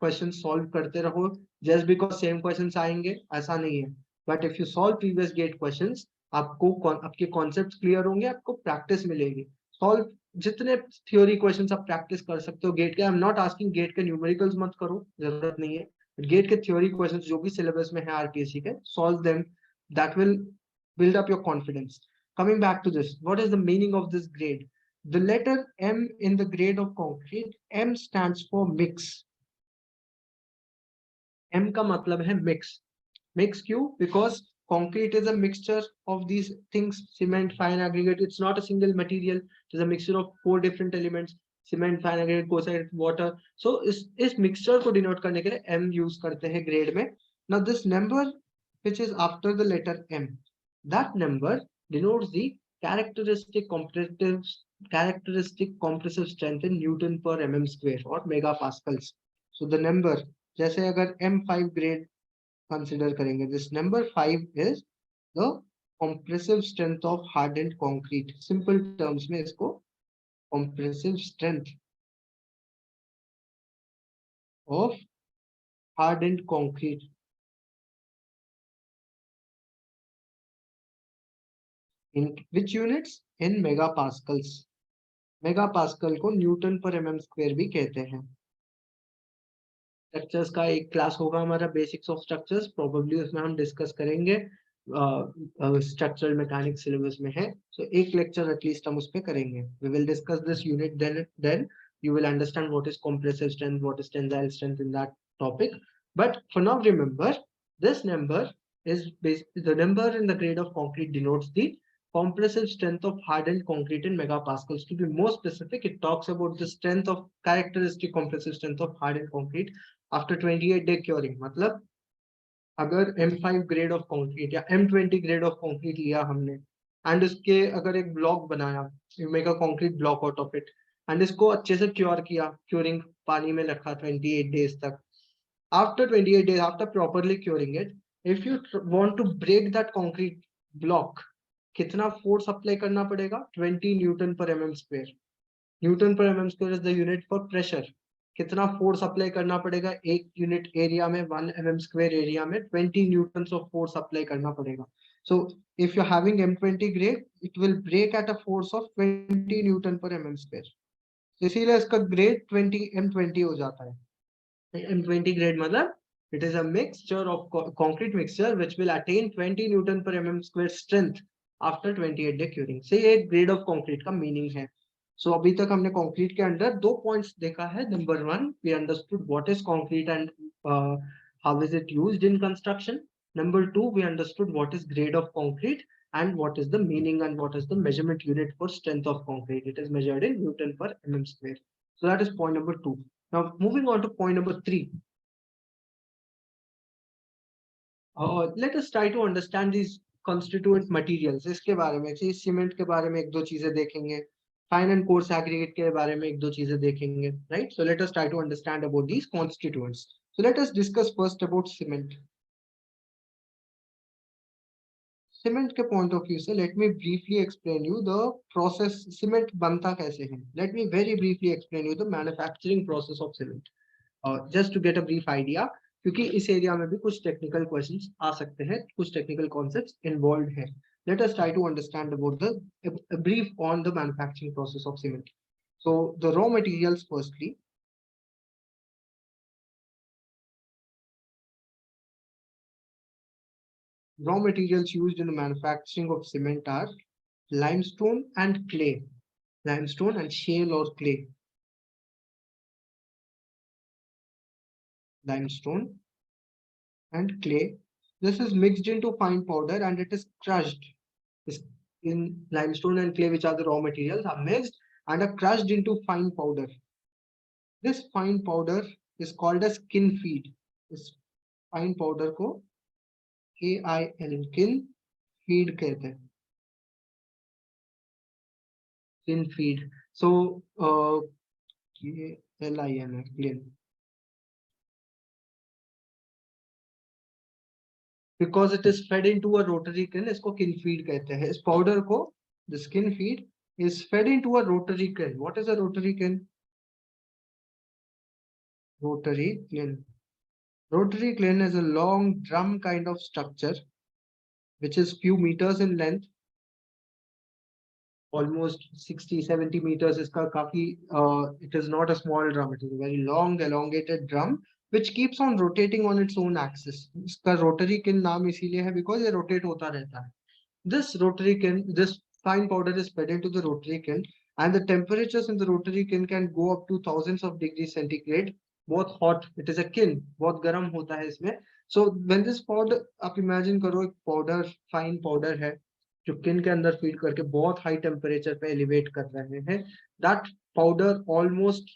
क्वेश्चन सॉल्व करते रहो जस्ट बिकॉज सेम क्वेश्चंस आएंगे, ऐसा नहीं है. But if you solve previous gate questions, आपको आपके कॉन्सेप्ट्स क्लियर होंगे, आपको प्रैक्टिस मिलेगी. सॉल्व जितने थ्योरी क्वेश्चंस आप प्रैक्टिस कर सकते हो गेट के. I am not asking GATE के न्यूमेरिकल्स मत करो, जरूरत नहीं है. गेट के थ्योरी क्वेश्चंस जो भी सिलेबस में है आरपीएससी के, solve them, that will build up your confidence. Coming back to this, what is the meaning of this grade? The letter M in the grade of concrete, M stands for mix. M का मतलब है mix. Mix क्यों? Because concrete is a mixture of these things: cement, fine aggregate. It's not a single material. It is a mixture of 4 different elements: cement, fine aggregate, coasite, water. So इस mixture को denote करने के लिए M use करते हैं grade में. Now this number which is after the letter M, that number denotes the characteristic compressive strength in Newton per mm square or megapascals. So the number, जैसे अगर M5 grade consider करेंगे, this number 5 is the compressive strength of hardened concrete. Simple terms में इसको compressive strength of hardened concrete. In which units? In megapascals. Megapascal को Newton per mm square भी कहते हैं. Structures का एक क्लास होगा हमारा, बेसिक्स ऑफ स्ट्रक्चर्स, प्रोबेबली उसमें हम डिस्कस करेंगे. स्ट्रक्चरल मैकेनिक्स सिलेबस में है, सो एक लेक्चर एटलीस्ट हम उस पे करेंगे. We will discuss this unit, then you will understand what is compressive strength, what is tensile strength in that topic. But for now, remember, this number is the number in the grade of concrete denotes the compressive strength of hardened concrete in megapascals. To be more specific, it talks about the strength of characteristic compressive strength of hardened concrete after 28-day curing. मतलब अगर M5 grade of concrete या M20 grade of concrete लिया हमने, and उसके अगर एक block बनाया, you make a concrete block out of it, and इसको अच्छे से क्योर किया, क्योरिंग पानी में रखा 28 डेज तक. After 28 days, after properly curing it, if you want to break that concrete block, कितना फोर्स अप्लाई करना पड़ेगा? 20 newton per mm square. Newton per mm square is the unit for pressure. कितना force apply करना पड़ेगा एक unit area में, 1 mm square area में 20 Newton of force apply करना पड़ेगा. So if you having M20 grade, it will break at a force of 20 newton per mm square. इसीलिए इसका ग्रेड 20 M20 हो जाता है. M20 grade मतलब it is a mixture of concrete mixture which will attain 20 Newton per mm square strength after 28-day curing. से ये grade of concrete का meaning है. So अभी तक हमने concrete के अंदर 2 points देखा है. Number 1, we understood what is concrete and how is it used in construction. Number 2, we understood what is grade of concrete and what is the meaning and what is the measurement unit for strength of concrete. It is measured in Newton per mm square. So that is point number 2. Now moving on to point number 3. Let us try to understand these constituent materials. इसके बारे में, cement के बारे में 1-2 चीजें देखेंगे, fine and coarse aggregate के बारे में 1-2 चीजें देखेंगे, right? So let us try to understand about these constituents. So let us discuss first about cement. Cement के point of view से, let me briefly explain you the process. Cement बनता कैसे है? Let me very briefly explain you the manufacturing process of cement. Just to get a brief idea, क्योंकि इस area में भी कुछ टेक्निकल क्वेश्चंस आ सकते हैं, कुछ टेक्निकल कॉन्सेप्ट्स इन्वॉल्व है. Let us try to understand about the brief on the manufacturing process of cement. So the raw materials, firstly raw materials used in the manufacturing of cement are limestone and clay, limestone and shale or clay. limestone and clay. This is mixed into fine powder and it is crushed. In limestone and clay, which are the raw materials, are mixed and are crushed into fine powder. This fine powder is called as kin feed. इस fine powder को KIN kin feed कहते हैं. Kin feed. So KLIN clean. Because it is fed into a rotary kiln, इसको kin feed कहते हैं. इस powder को, the skin feed is fed into a rotary kiln. What is a rotary kiln? Rotary kiln. Rotary kiln is a long drum kind of structure which is few meters in length, almost 60-70 meters. Iska kafi, it is not a small drum, it is a very long elongated drum which keeps on rotating on its own axis. Iska rotary kiln naam isliye hai because ye rotate hota rehta hai. This rotary kiln, this fine powder is fed into the rotary kiln, and the temperatures in the rotary kiln can go up to thousands of degrees centigrade. बहुत hot, it is a kiln, बहुत गर्म होता है इसमें. So when this powder, आप imagine करो एक powder, fine powder है जो kiln के अंदर feed करके बहुत high temperature पे elevate कर रहे हैं. That powder almost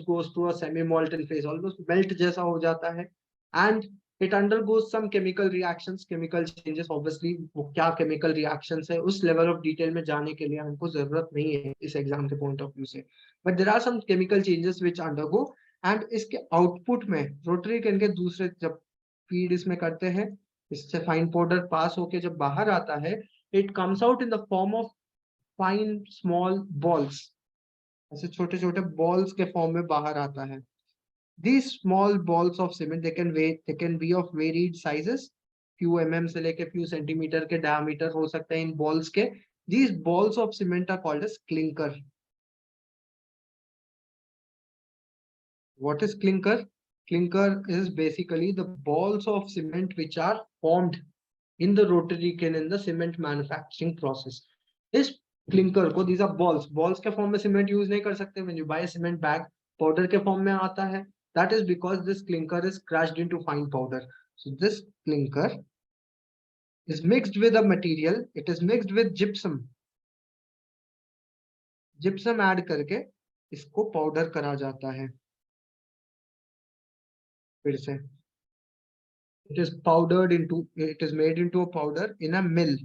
goes to a semi molten phase, almost melt जैसा हो जाता है, and it undergoes some chemical reactions, chemical changes. Obviously वो क्या chemical reactions है उस level of detail में जाने के लिए हमको जरूरत नहीं है इस exam के point of view से, but there are some chemical changes which undergo, and इसके output में rotary kiln के दूसरे जब feed इसमें करते हैं, इससे fine powder pass होके जब बाहर आता है, it comes out in the form of fine small balls. ऐसे छोटे छोटे balls के form में बाहर आता है. These small balls of cement, they can be of varied sizes, few mm से लेके few centimeter के diameter हो सकते हैं इन balls के. These balls of cement are called as clinker. What is clinker? Clinker is basically the balls of cement which are formed in the rotary kiln in the cement manufacturing process. This clinker को, these are balls. Balls के form में cement use नहीं कर सकते. When you buy a cement bag, powder के form में आता है. That is because this clinker is crushed into fine powder. So this clinker is mixed with a material. It is mixed with gypsum. Gypsum add करके इसको powder करा जाता है. फिर से it is powdered into, it is made into a powder in a mill.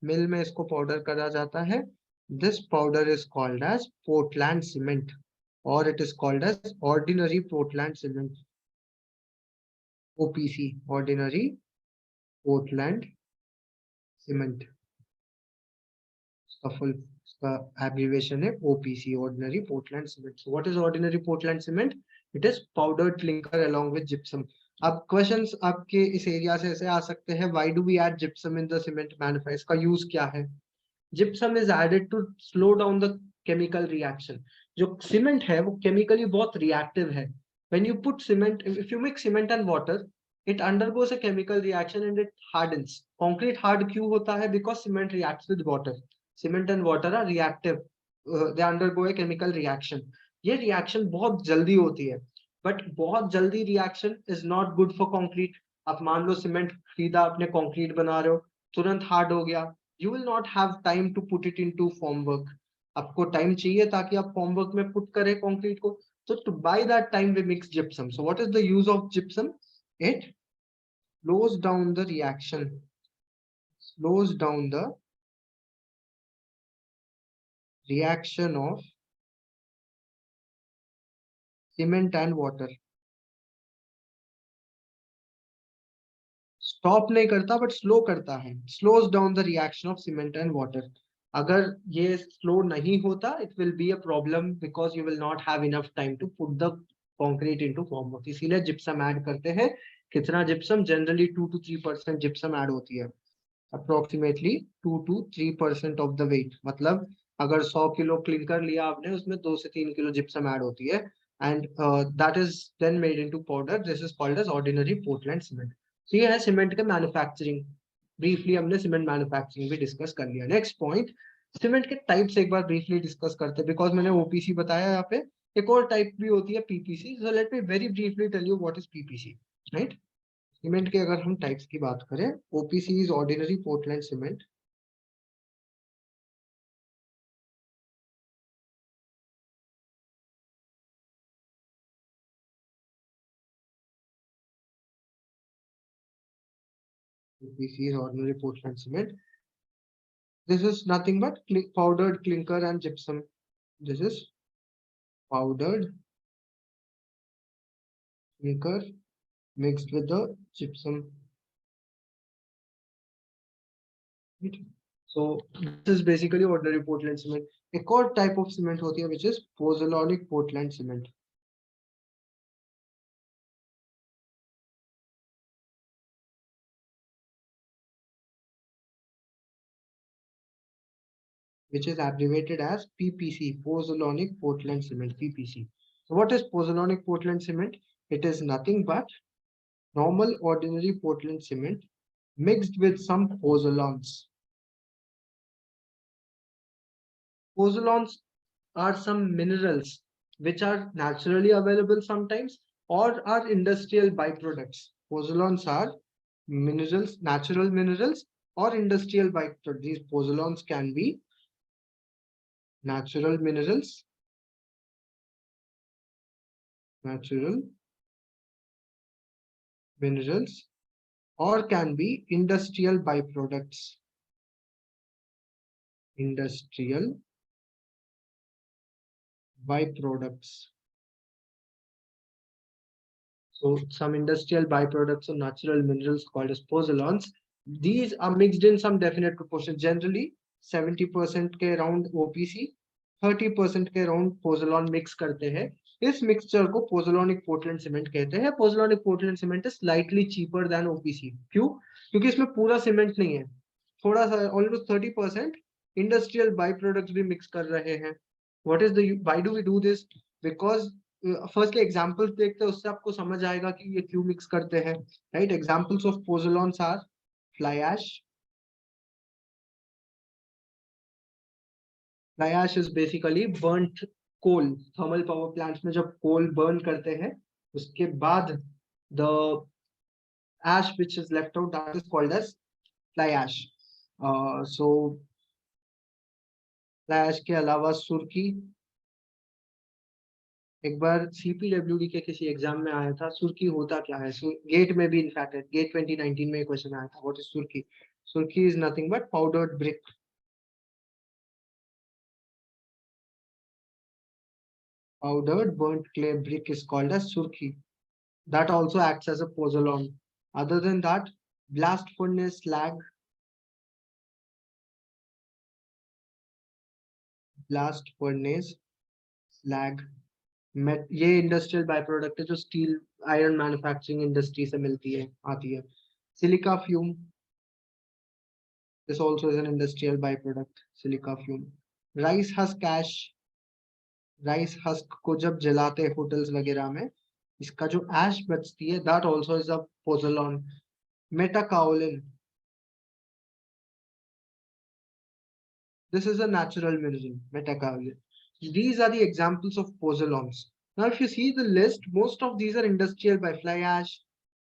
Mill में इसको powder करा जाता है. This powder is called as Portland cement, or it is called as ordinary Portland cement. OPC, ordinary Portland cement. The full abbreviation है OPC, ordinary Portland cement. So what is ordinary Portland cement? It is powdered clinker along with gypsum. अब questions आपके इस area से ऐसे आ सकते हैं. Why do we add gypsum in the cement manufacture? इसका use क्या है? Gypsum is added to slow down the chemical reaction. जो cement है वो chemically बहुत reactive है. When you put cement, if you mix cement and water, it undergoes a chemical reaction and it hardens. Concrete hard क्यों होता है? Because cement reacts with water. Cement and water are reactive. They undergo a chemical reaction. ये reaction बहुत जल्दी होती है. But बहुत जल्दी reaction is not good for concrete. आप मान लो cement खरीदा आपने, concrete बना रहे हो, तुरंत hard हो गया. You will not have time to put it into formwork. आपको time चाहिए ताकि आप formwork में put करें concrete को. So to buy that time we mix gypsum. So what is the use of gypsum? It slows down the reaction. Slows down the reaction of cement and water. Stop नहीं करता but slow करता है. Slows down the reaction of cement and water. अगर ये slow नहीं होता, it will be a problem because you will not have enough time to put the concrete into formwork. इसीलिए gypsum add करते हैं. कितना gypsum? Generally 2 to 3% gypsum add होती है. Approximately 2 to 3% of the weight. मतलब अगर 100 किलो क्लिंकर लिया आपने, उसमें 2 से 3 किलो gypsum add होती है, and that is then made into powder. This is called as ordinary Portland cement. So ये है सीमेंट के मैन्युफैक्चरिंग. ब्रीफली हमने सीमेंट मैन्युफैक्चरिंग भी डिस्कस कर लिया. नेक्स्ट पॉइंट, सीमेंट के टाइप्स एक बार ब्रीफली डिस्कस करते हैं, बिकॉज मैंने ओपीसी बताया यहाँ पे. एक और टाइप भी होती है PPC. So let me very briefly tell you what is PPC. Right. Cement के अगर हम टाइप्स की बात करें, OPC is ordinary Portland cement. OPC is ordinary Portland cement. This is nothing but powdered clinker and gypsum. This is powdered clinker mixed with the gypsum. Right? So this is basically ordinary Portland cement. एक और type of cement होती है which is pozzolanic Portland cement. Which is abbreviated as PPC, pozzolanic Portland cement, PPC. So what is pozzolanic Portland cement? It is nothing but normal ordinary Portland cement mixed with some pozzolans. Pozzolans are some minerals which are naturally available sometimes or are industrial byproducts. Pozzolans are minerals, natural minerals or industrial byproducts. These pozzolans can be natural minerals, natural minerals, or can be industrial byproducts. Industrial byproducts. So some industrial byproducts of natural minerals called as pozzolans. These are mixed in some definite proportion. Generally, 70% के around OPC, 30% के around pozzolan mix करते हैं. इस mixture को pozzolanic Portland cement कहते हैं. Pozzolanic Portland cement is slightly cheaper than OPC. क्यों? क्योंकि इसमें पूरा सीमेंट नहीं है. थोड़ा सा almost 30% industrial byproducts भी mix कर रहे हैं. What is the why do we do this? Because firstly examples देखते हैं, उससे आपको समझ आएगा कि ये क्यों मिक्स करते हैं. Right. Examples of pozzolans are fly ash. Fly ash is basically burnt coal. Thermal power plants में जब कोल बर्न करते हैं उसके बाद the ash which is left out that is called as fly ash. So fly ash के अलावा सुर्की. एक बार CPWD के किसी एग्जाम में आया था, सुर्की होता क्या है. गेट में भी इनफैक्ट गेट 2019 में क्वेश्चन आया था, what is सुर्की. सुर्की is nothing but powdered brick. Powdered burnt clay brick is called as surki. That also acts as a pozzolon. Other than that, blast furnace slag, blast furnace slag, ये industrial by product है जो steel iron manufacturing industry से मिलती है, आती है. Silica fume, this also is an industrial by product. Silica fume. Rice husk ash. Rice husk को जब जलाते हैं होटल्स वगैरह में, इसका जो ऐश बचती है, that also is a pozzolan. Metakaolin. This is a natural mineral, metakaolin. These are the examples of pozzolans. Now, if you see the list, most of these are industrial by fly ash,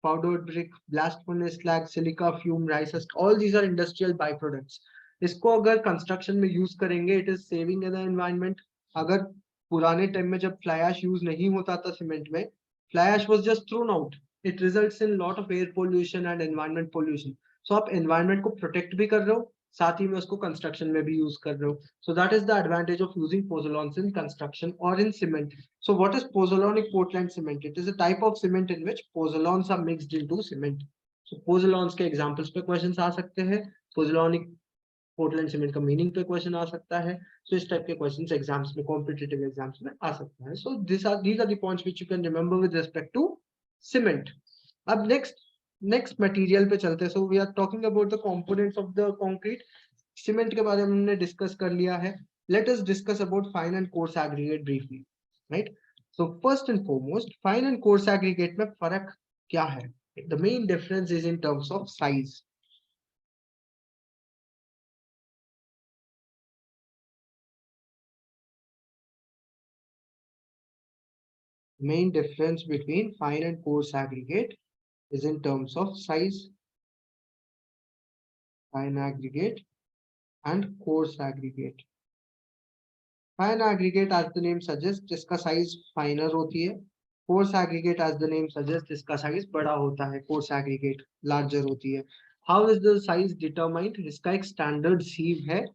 powdered brick, blast furnace slag, silica fume, rice husk. All these are industrial byproducts. इसको अगर construction में use करेंगे, it is saving in the environment. अगर पुराने time में जब fly ash use नहीं होता था सीमेंट में, fly ash was just thrown out. It results in lot of air pollution and environment pollution. So आप एनवायरनमेंट को प्रोटेक्ट भी कर रहे हो, साथ ही में उसको कंस्ट्रक्शन में भी यूज कर रहे हो. So that is the advantage of using pozzolans in construction और in cement. So what is pozzolanic Portland cement? It is a type of cement in which pozzolans are mixed into cement. So pozzolans के examples पे questions आ सकते हैं. Pozzolanic Portland cement का meaning पे question आ सकता है. So इस type के questions exams में, competitive exams में आ सकता है. So these are the points which you can remember with respect to cement. अब next material पे चलते हैं. So we are talking about the components of the concrete. Cement के बारे में हमने discuss कर लिया है. Let us discuss about fine and coarse aggregate briefly. Right? So first and foremost, fine and coarse aggregate में फर्क क्या है? The main difference is in terms of size. Main difference between fine and coarse aggregate is in terms of size. Fine aggregate and coarse aggregate. Fine aggregate, as the name suggests, इसका size finer होती है. Coarse aggregate, as the name suggests, इसका size बड़ा होता है. Coarse aggregate larger होती है. How is the size determined? इसका एक standard sieve है.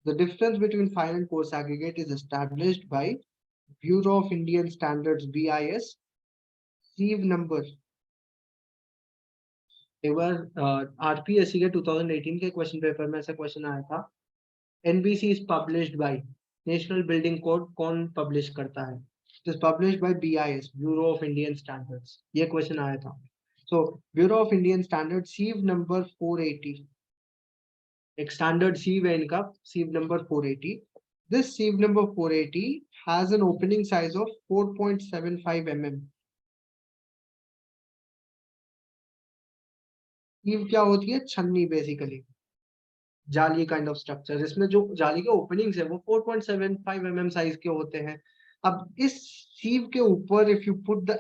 The difference between fine and coarse aggregate is established by Bureau of Indian Standards (BIS) sieve number. एक बार RPSC के 2018 के क्वेश्चन पेपर में ऐसा क्वेश्चन आया था. NBC is published by National Building Code कौन पब्लिश करता है? It is published by BIS, Bureau of Indian Standards. ये क्वेश्चन आया था. So Bureau of Indian Standards sieve number 480. एक standard sieve है इनका, sieve number 480. This sieve number 480 has an opening size of 4.75 mm. sieve क्या होती है? छन्नी बेसिकली. जाली काइंड ऑफ स्ट्रक्चर. इसमें जो जाली के ओपनिंग्स है वो 4.75 mm साइज के होते हैं. अब इस सीव के ऊपर if you put the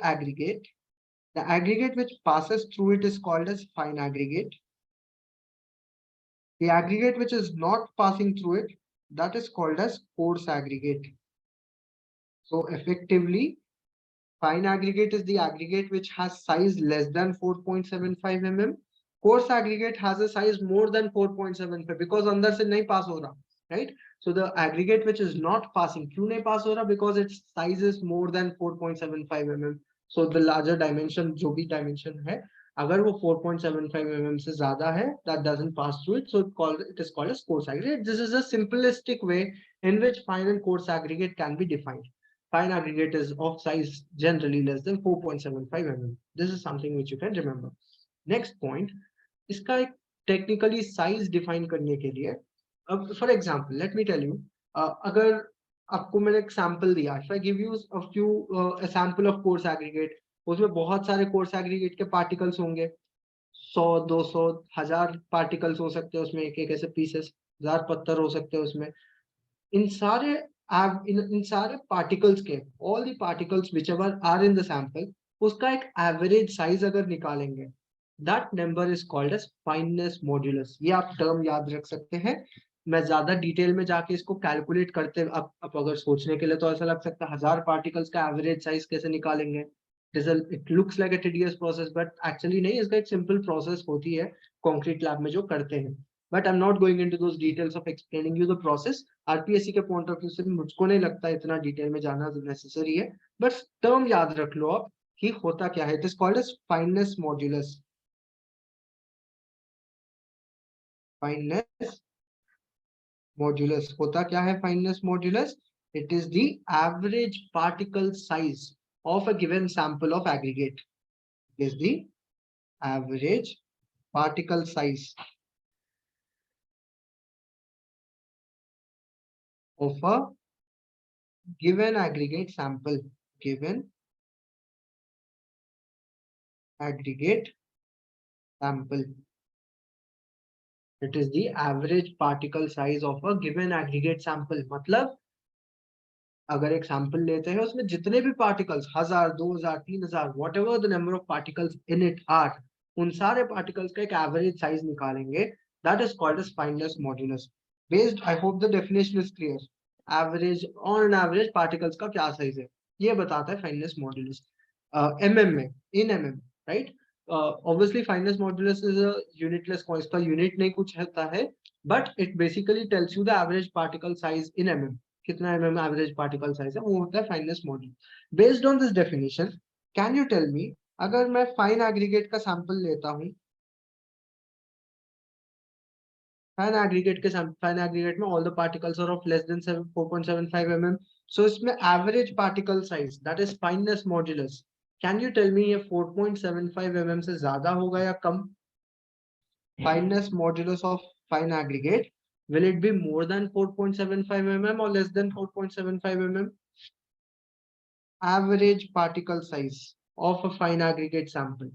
aggregate which passes through it is called as fine aggregate. The aggregate which is not passing through it, that is called as coarse aggregate. So effectively, fine aggregate is the aggregate which has size less than 4.75 mm. Coarse aggregate has a size more than 4.75 because अंदर से नहीं pass हो रहा, right? So the aggregate which is not passing, क्यों नहीं pass हो रहा? Because its size is more than 4.75 mm. So the larger dimension, जो भी dimension है, अगर वो 4.75 mm से ज़्यादा है, that doesn't pass through it. So it is called as coarse aggregate. This is a simplistic way in which fine and coarse aggregate can be defined. Fine aggregate is of size generally less than 4.75 mm. This is something which you can remember. Next point, इसका एक technically size define करने के लिए, for example, let me tell you, अगर आपको मैंने एक sample दिया, if I give you a sample of coarse aggregate, उसमें बहुत सारे coarse aggregate के particles होंगे, 100, 200, 1000 particles हो सकते हैं उसमें, एक ऐसे pieces, 1000 पत्थर हो सकते हैं उसमें. इन सारे पार्टिकल्स के, all the particles whichever are in the sample, उसका एक एवरेज साइज अगर निकालेंगे, that number is called as fineness modulus. ये आप टर्म याद रख सकते हैं. मैं ज्यादा डिटेल में जाके इसको कैलकुलेट करते अब अगर सोचने के लिए तो ऐसा लग सकता है 1000 पार्टिकल्स का एवरेज साइज कैसे निकालेंगे. It looks like a tedious process but actually नहीं, इसका एक सिंपल प्रोसेस होती है कंक्रीट लैब में जो करते हैं. But I'm not going into those details of explaining you the process. RPSC के point of view से मुझको नहीं लगता इतना डिटेल में जाना necessary है. But term याद रख लो आप कि होता क्या है. It is called as fineness modulus. Fineness modulus होता क्या है? Fineness modulus. It is the average particle size of a given sample of aggregate. It is the average particle size of a given aggregate sample. Given aggregate sample. It is the average particle size of a given aggregate sample. मतलब अगर एक sample लेते हैं उसमें जितने भी particles 1000, 2000, 3000 whatever the number of particles in it are, उन सारे particles का एक average size निकालेंगे. That is called as fineness modulus. Based, I hope the definition is clear. Average, on average particles का क्या size है, ये बताता है fineness modulus. mm में, in mm, right? Obviously fineness modulus is a unitless coin. इसका unit नहीं कुछ होता है, but it basically tells you the average particle size in mm. कितना mm average particle size है, वो होता है fineness modulus. Based on this definition, can you tell me, अगर मैं fine aggregate का sample लेता हूँ, fine aggregate में all the particles are of less than 4.75 mm. So इसमें average particle size, that is fineness modulus. Can you tell me ये 4.75 mm से ज्यादा होगा या कम? Fineness modulus of fine aggregate, will it be more than 4.75 mm or less than 4.75 mm? Average particle size of a fine aggregate sample,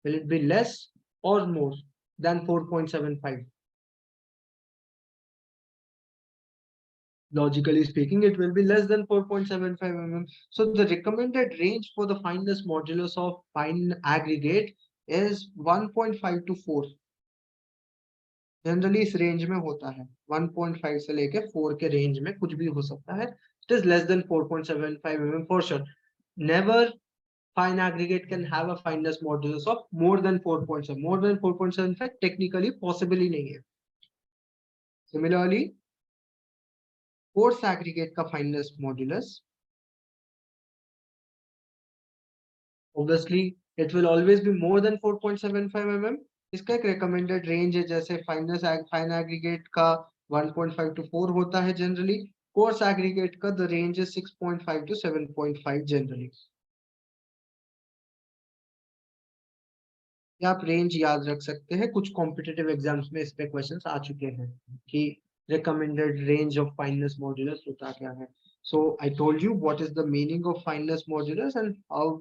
will it be less or more than 4.75? Logically speaking, it will be less than 4.75 mm. So the recommended range for the fineness modulus of fine aggregate is 1.5 to 4. Generally इस range में होता है 1.5 से लेके 4 के range में कुछ भी हो सकता है. It is less than 4.75 mm for sure. Never fine aggregate can have a fineness modulus of more than 4.7. More than 4.75 technically possible ही नहीं है. Similarly, coarse aggregate का fineness modulus, obviously it will always be more than 4.75 mm. इसका एक recommended range है, जैसे fine aggregate का 1.5 to 4 होता है generally. Coarse aggregate का the range is 6.5 to 7.5 generally. या आप रेंज याद रख सकते हैं, कुछ कॉम्पिटिटिव एग्जाम्स में इस पे क्वेश्चंस आ चुके हैं कि recommended range of fineness modulus होता क्या है. So I told you what is the meaning of fineness modulus and how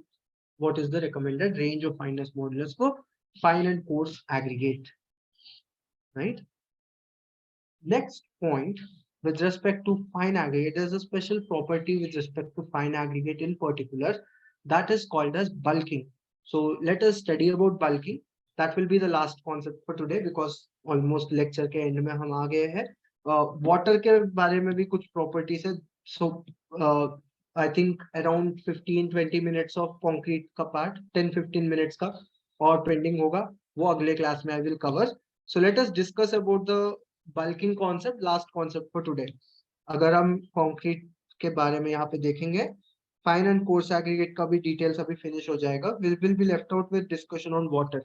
what is the recommended range of fineness modulus for fine and coarse aggregate, right? Next point, with respect to fine aggregate, there's a special property with respect to fine aggregate in particular that is called as bulking. So let us study about bulking. That will be the last concept for today because almost lecture के end में हम आ गए हैं. Water के बारे में भी कुछ properties है. So I think around 15-20 minutes of concrete का part, 10-15 minutes का और pending होगा, वो अगले class में I will cover. So let us discuss about the bulking concept, last concept for today. अगर हम concrete के बारे में यहाँ पे देखेंगे, fine and coarse aggregate का भी details अभी finish हो जाएगा. We will be left out with discussion on water.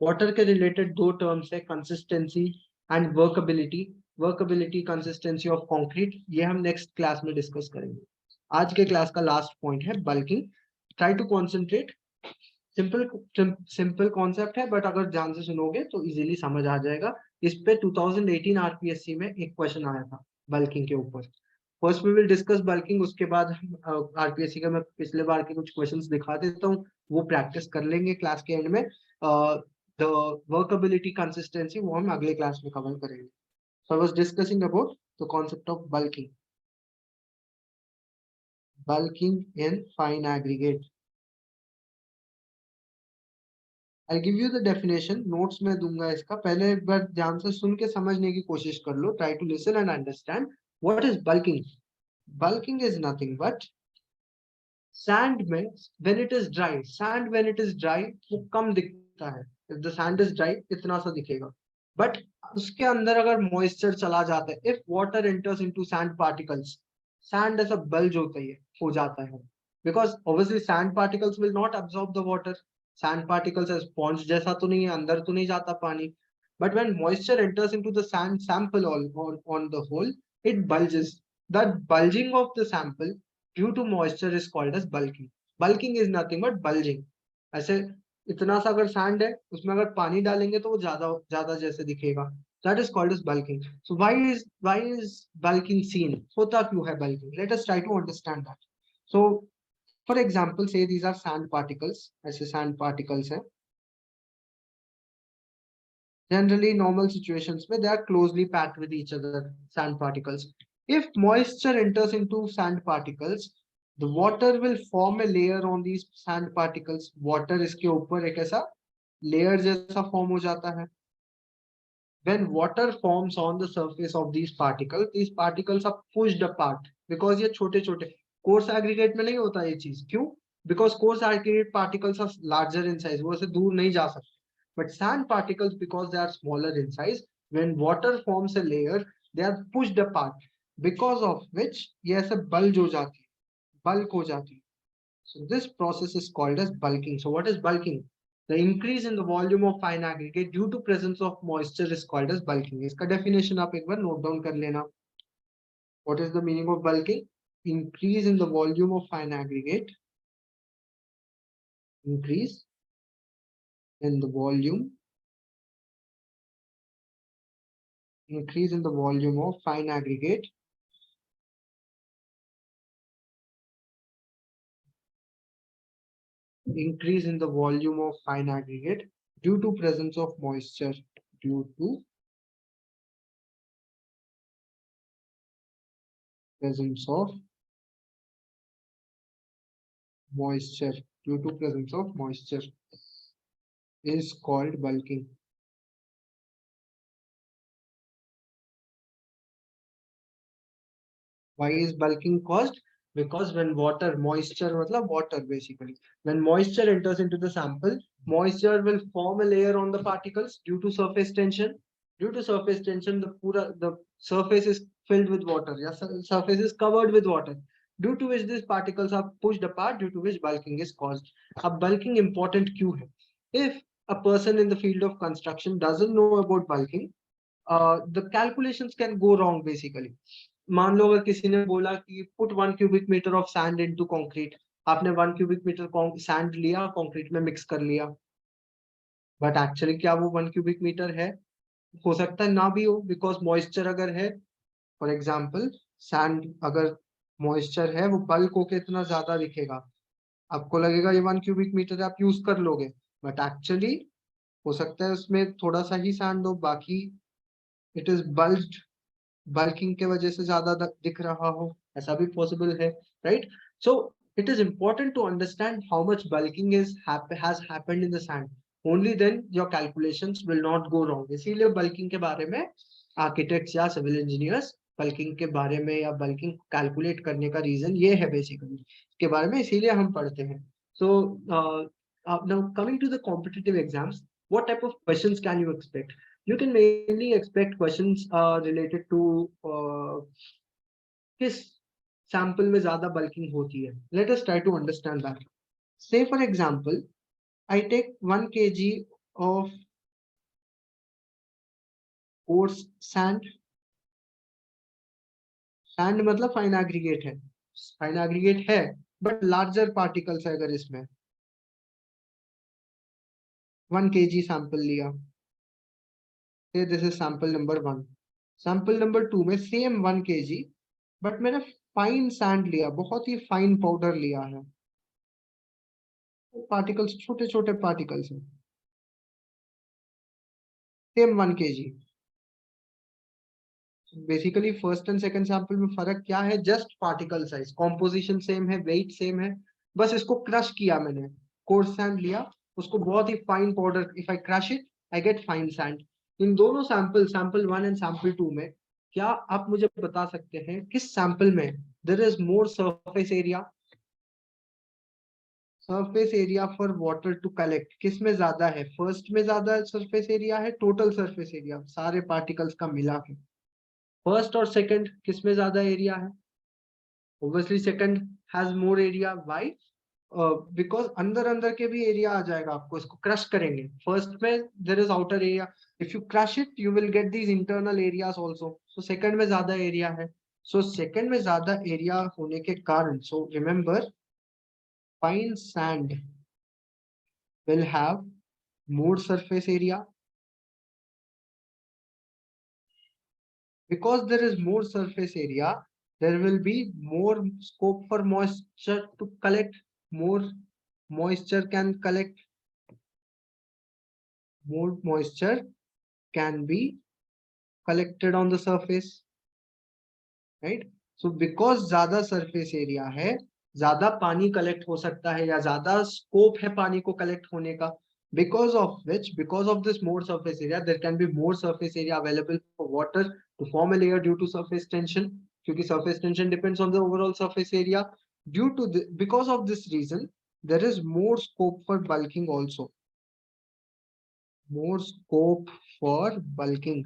Water के related दो terms है, consistency and workability. Workability, consistency of concrete, ये हम next class में discuss करेंगे. आज के class का last point है bulking. Try to concentrate. Simple concept है, बट अगर ध्यान से सुनोगे तो इजीली समझ आ जाएगा. इस पे 2018 आरपीएससी में एक क्वेश्चन आया था बल्किंग के ऊपर. First we will discuss bulking, उसके बाद आरपीएससी का मैं पिछले बार के कुछ क्वेश्चंस दिखा देता हूँ, वो प्रैक्टिस कर लेंगे क्लास के एंड में. द वर्कबिलिटी कंसिस्टेंसी वो हम अगले क्लास में कवर करेंगे. So I was discussing about the concept of bulking in fine aggregate. I'll give you the definition. Notes में दूंगा इसका. पहले एक बार ध्यान से सुन के समझने की कोशिश कर लो. Try to listen and understand what is bulking. Bulking is nothing but sand में when it is dry. Sand when it is dry वो कम दिखता है. If the sand is dry इतना सा दिखेगा. But उसके अंदर अगर moisture चला जाता है, if water enters into sand particles, sand ऐसा bulge होता है, हो जाता है. Because obviously sand particles will not absorb the water. Sand particles as sponge जैसा तो नहीं है, अंदर तो नहीं जाता पानी. But when moisture enters into the sand sample on the whole, it bulges. That bulging of the sample due to moisture is called as bulking. Bulking is nothing but bulging. ऐसे इतना सा अगर sand है, उसमें अगर पानी डालेंगे तो वो ज्यादा ज्यादा जैसे दिखेगा. That is called as bulking. So why is bulking seen? होता क्यों है bulking? Let us try to understand that. So for example, say these are sand particles. ऐसे sand particles हैं. Generally, normal situations where they are closely packed with each other, sand particles. If moisture enters into sand particles, the water will form a layer on these sand particles. Water इसके ऊपर एक ऐसा layer जैसा form हो जाता है. When water forms on the surface of these particles are pushed apart because ये छोटे छोटे coarse aggregate में नहीं होता ये चीज. क्यों? Because coarse aggregate particles are larger in size, वो ऐसे दूर नहीं जा सकते. But sand particles, because they are smaller in size, when water forms a layer, they are pushed apart, because of which ये ऐसे bulge हो जाती है, bulk हो जाती है. So this process is called as bulking. So what is bulking? The increase in the volume of fine aggregate due to presence of moisture is called as bulking. इसका definition आप एक बार note down कर लेना. What is the meaning of bulking? Increase in the volume of fine aggregate. Increase in the volume. Increase in the volume of fine aggregate. Increase in the volume of fine aggregate due to presence of moisture. Due to presence of moisture, due to presence of moisture is called bulking. Why is bulking caused? Because when water, moisture, matlab water basically, when moisture enters into the sample, moisture will form a layer on the particles due to surface tension. Due to surface tension, the surface is filled with water. Yes, surface is covered with water. Due to which these particles are pushed apart, due to which bulking is caused. A bulking important क्यों है? If a person in the field of construction doesn't know about bulking, the calculations can go wrong basically. मान लो अगर किसी ने बोला कि put 1 cubic meter of sand into concrete, आपने 1 cubic meter sand लिया, concrete में mix कर लिया, but actually क्या वो 1 cubic meter है? हो सकता है ना भी हो, because moisture अगर है, for example sand अगर moisture है, वो bulk होके इतना ज्यादा दिखेगा, आपको लगेगा ये 1 cubic meter आप यूज कर लोगे, but actually हो सकता है उसमें थोड़ा सा ही sand हो, बाकी it is bulged, bulking के वजह से ज्यादा दिख रहा हो, ऐसा भी पॉसिबल है, right? So it is important to understand how much bulking has happened in the sand. Only then your calculations will not go wrong. इसीलिए बल्किंग के बारे में आर्किटेक्ट्स या सिविल इंजीनियर्स बल्किंग के बारे में या बल्किंग कैलकुलेट करने का रीजन ये है बेसिकली, इसके बारे में इसीलिए हम पढ़ते हैं. सो now coming to the competitive exams, what type of questions can you expect? You can mainly expect questions related to किस सैंपल में ज्यादा बल्किंग होती है. Let us try to understand that. Say for example, I take 1 kg of coarse sand. Sand मतलब fine aggregate है, fine aggregate है but larger particles है. अगर इसमें 1 kg सैंपल लिया, this is sample number 1. Sample number 2 में same 1 kg but मैंने fine sand लिया, बहुत ही फाइन पाउडर लिया है, पार्टिकल्स छोटे छोटे पार्टिकल्स हैं, same 1 kg. Basically first and second sample में फर्क क्या है? Just particle size, composition same है, वेट सेम है, बस इसको क्रश किया मैंने, कोर्स सैंड लिया, उसको बहुत ही fine powder, if I crush it I get fine sand. इन दोनों सैंपल, सैंपल 1 एंड सैंपल 2 में, क्या आप मुझे बता सकते हैं किस सैंपल में there is more surface area? Surface area for water to collect किस में ज्यादा है? फर्स्ट में ज्यादा सरफेस एरिया है, टोटल सरफेस एरिया सारे पार्टिकल्स का मिला के. फर्स्ट और सेकंड किस में ज्यादा एरिया है? Obviously second has more area. Why? Because अंदर अंदर के भी एरिया आ जाएगा, आपको इसको क्रश करेंगे. फर्स्ट में there is outer area, if you crush it you will get these internal areas also. So second में ज्यादा एरिया है. सो सेकंड में ज्यादा एरिया होने के कारण, so remember, fine sand will have more surface area. Because there is more surface area, there will be more scope for moisture to collect. More moisture can collect, more moisture can be collected on the surface, right? So because ज्यादा surface area है, ज्यादा पानी collect हो सकता है, या ज्यादा scope है पानी को collect होने का. Because of which, because of this more surface area, there can be more surface area available for water to form a layer due to surface tension. क्योंकि surface tension depends on the overall surface area. Because of this reason, there is more scope for bulking also. More scope for bulking.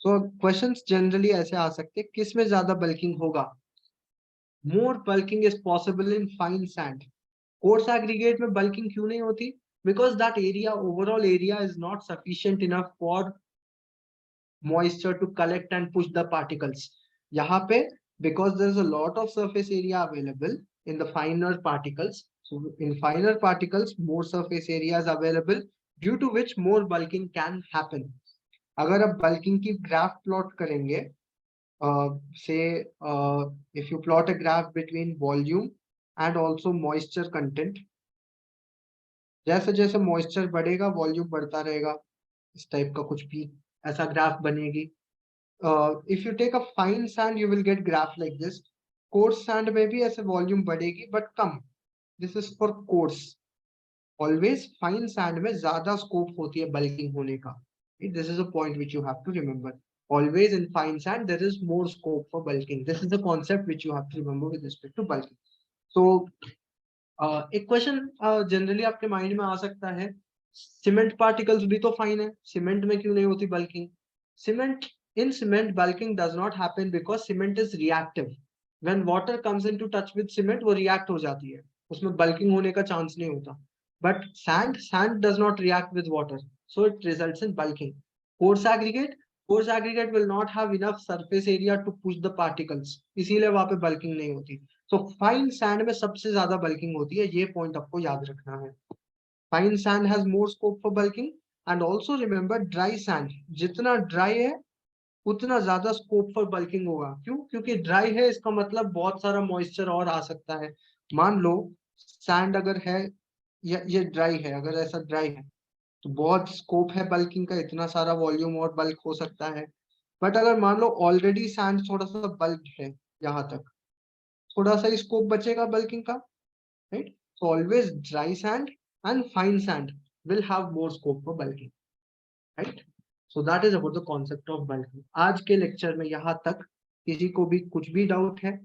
So questions generally ऐसे आ सकते हैं, किस में ज्यादा bulking होगा? More bulking is possible in fine sand. Coarse aggregate में bulking क्यों नहीं होती? Because that area, overall area is not sufficient enough for moisture to collect and push the particles. यहाँ पे because there is a lot of surface area available in the finer particles. So in finer particles, more surface area is available, due to which more bulking can happen. अगर आप bulking की graph plot करेंगे, say if you plot a graph between volume and also moisture content, जैसे जैसे moisture बढ़ेगा volume बढ़ता रहेगा, इस टाइप का कुछ भी ऐसा ग्राफ बनेगी. if you take a fine sand, you will get graph like this. Coarse sand में भी ऐसे volume बढ़ेगी, but come. This is for coarse. Always fine sand में ज़्यादा scope होती है bulking होने का. This is a point which you have to remember. Always in fine sand there is more scope for bulking. This is the concept which you have to remember with respect to bulking. So एक question generally आपके mind में आ सकता है, cement particles भी तो fine है, cement में क्यों नहीं होती bulking? Cement in cement bulking does not happen because cement is reactive. When water comes into touch with cement, वो react हो जाती है, उसमें bulking होने का chance नहीं होता. But sand does not react with water, so it results in bulking. Coarse aggregate will not have enough surface area to push the particles, इसीलिए वहाँ पे bulking नहीं होती. तो फाइन सैंड में सबसे ज्यादा बल्किंग होती है, ये पॉइंट आपको याद रखना है. Fine sand has more scope for bulking. And also remember dry sand, जितना ड्राई है उतना ज्यादा स्कोप फॉर बल्किंग होगा. क्यों? क्योंकि ड्राई है, इसका मतलब बहुत सारा मॉइस्चर और आ सकता है. मान लो सैंड अगर है, ये ड्राई है, अगर ऐसा ड्राई है तो बहुत स्कोप है बल्किंग का, इतना सारा वॉल्यूम और बल्क हो सकता है. बट अगर मान लो ऑलरेडी सैंड थोड़ा सा बल्क है, यहाँ तक थोड़ा सा स्कोप बचेगा बल्किंग का, right? So always dry sand and fine sand will have more scope for bulking, right? So that is about the concept of bulking. आज के लेक्चर में यहाँ तक. किसी को भी कुछ भी डाउट है,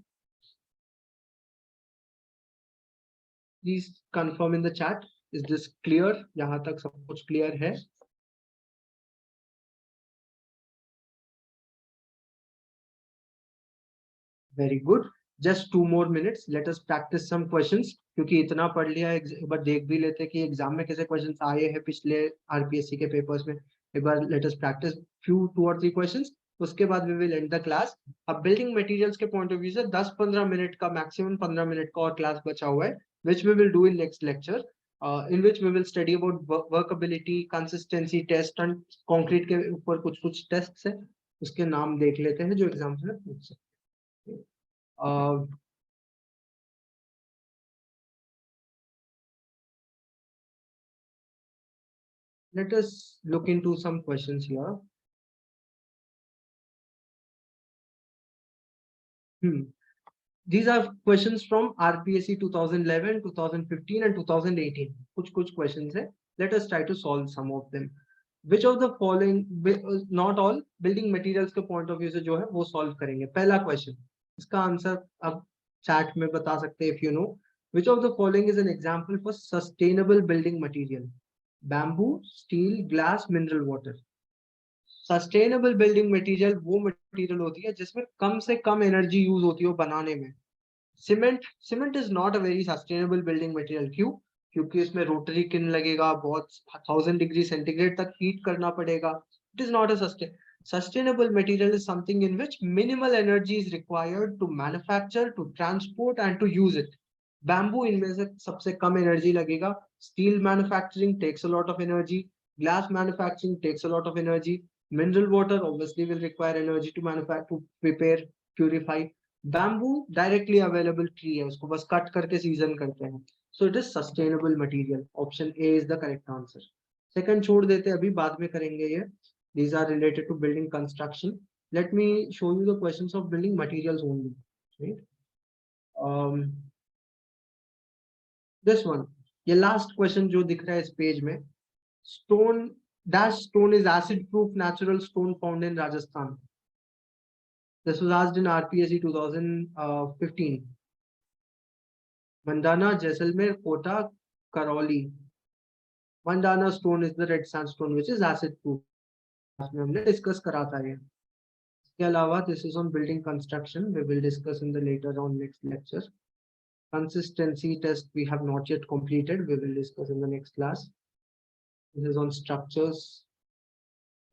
please confirm in the chat. Is this clear? यहाँ तक सब कुछ क्लियर है? Very good. Just 2 more minutes. Let us practice some questions. क्योंकि इतना पढ़ लिया है, एक बार देख भी लेते कि एग्जाम में कैसे क्वेश्चंस आए हैं पिछले आरपीएससी के पेपर्स में. एक बार let us practice few 2 or 3 questions. उसके बाद we will end the class. अब बिल्डिंग मटेरियल्स के पॉइंट ऑफ व्यू से 10-15 मिनट का, मैक्सिमम 15 मिनट का और क्लास बचा हुआ है, which we will do in next lecture, in which we will study about workability, consistency test and concrete के ऊपर कुछ कुछ टेस्ट है, उसके नाम देख लेते हैं जो एग्जाम्स में पूछ सकते हैं. Let us look into some questions here. These are questions from RPSC 2011, 2015 and 2018. कुछ questions है. Let us try to solve some of them. Which of the following, not all, building materials के point of view से जो है वो solve करेंगे. पहला question, इसका आंसर आप chat में बता सकते हैं if you know. Which of the following is an example for sustainable building material? Bamboo, steel, glass, mineral water. Sustainable building material वो मटेरियल होती है जिसमें कम से कम एनर्जी यूज होती हो बनाने में. Cement is not a very sustainable building material. क्यों? क्योंकि इसमें रोटरी किन लगेगा, बहुत 1000 डिग्री सेंटीग्रेड तक हीट करना पड़ेगा. It is not a sustainable material is something in which minimal energy is required to manufacture, to transport and to use it. Bamboo इनमें से सबसे कम एनर्जी लगेगा. Steel manufacturing takes a lot of energy. Glass manufacturing takes a lot of energy. Mineral water obviously will require energy to manufacture, to prepare, purify. Bamboo directly available tree है, उसको बस cut करके season करते हैं. So it is sustainable material. Option A is the correct answer. Second छोड़ देते हैं, अभी बाद में करेंगे ये. These are related to building construction. Let me show you the questions of building materials only. Right? This one, ये last question जो दिख रहा है इस पेज में. Stone dash stone is acid proof natural stone found in Rajasthan. This was asked in RPSC 2015. Mandana, Jaisalmer, Kota, Karoli. Mandana stone is the red sandstone which is acid proof. हमने discuss करा था ये. इसके अलावा this is on building construction. We will discuss in the later on next lecture. Consistency test we have not yet completed. We will discuss in the next class. This is on structures.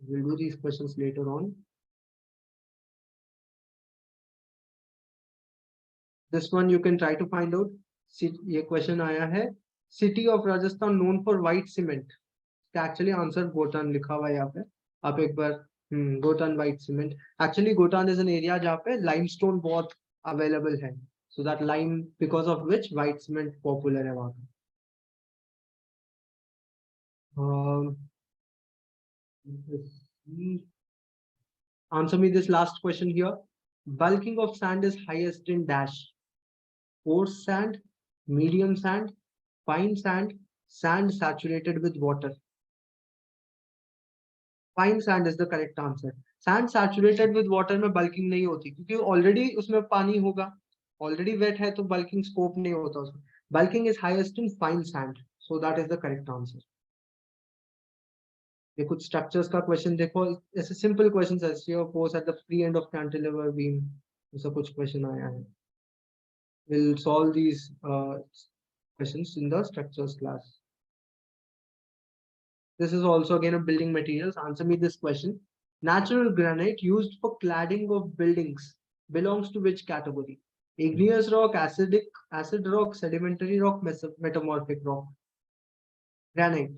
We'll do these questions later on. This one you can try to find out. ये question आया है. City of Rajasthan known for white cement. Actually answer Gotan लिखा हुआ है यहाँ पे. आप एक बार Gotan white cement. Actually Gotan is an area जहाँ पे limestone बहुत available है. So that lime, because of which white cement popular है वहाँ पे. Answer me this last question here. Bulking of sand is highest in dash. Coarse sand, medium sand, fine sand, sand saturated with water. Fine sand is the correct answer. Sand saturated with water में bulking नहीं होती क्योंकि already उसमें पानी होगा. Already wet है तो bulking scope नहीं होता उसमें. Bulking is highest in fine sand. So that is the correct answer. ये कुछ structures का question देखो. ऐसे simple questions है. Shear force at the free end of cantilever beam. ऐसा कुछ question आया है. We'll solve these questions in the structures class. This is also again a building materials. Answer me this question. Natural granite used for cladding of buildings belongs to which category? Igneous rock, acid rock, sedimentary rock, metamorphic rock. Granite.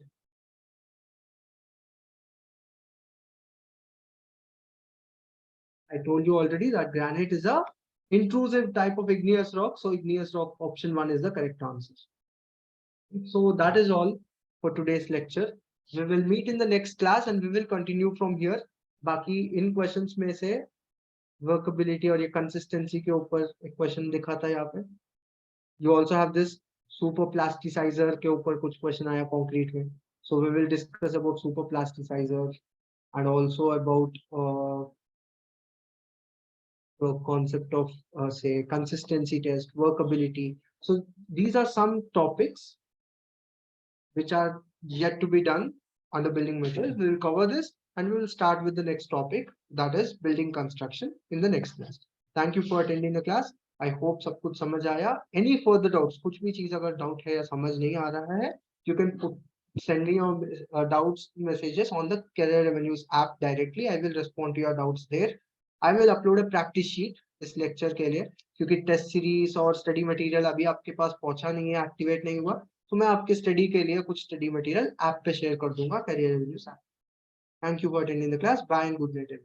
I told you already that granite is a intrusive type of igneous rock. So igneous rock option 1 is the correct answer. So that is all for today's lecture. We will meet in the next class and we will continue from here. बाकी इन questions में से workability और ये consistency के ऊपर एक question दिखा था यहाँ पे. You also have this super plasticizer के ऊपर कुछ question आया concrete में. So we will discuss about super plasticizer and also about the concept of say consistency test, workability. So these are some topics which are yet to be done on the building materials. We will cover this and we will start with the next topic, that is building construction, in the next class. Thank you for attending the class. I hope सब कुछ समझ आया. Any further doubts? कुछ भी चीज अगर doubt है या समझ नहीं आ रहा है, you can send me your doubts messages on the Career Revenues app directly. I will respond to your doubts there. I will upload a practice sheet इस lecture के लिए, क्योंकि टेस्ट सीरीज और स्टडी मटेरियल अभी आपके पास पहुंचा नहीं है, एक्टिवेट नहीं हुआ, तो मैं आपके स्टडी के लिए कुछ स्टडी मटेरियल ऐप पे शेयर कर दूंगा, career reviews app. Thank you for attending the class. Bye and good night.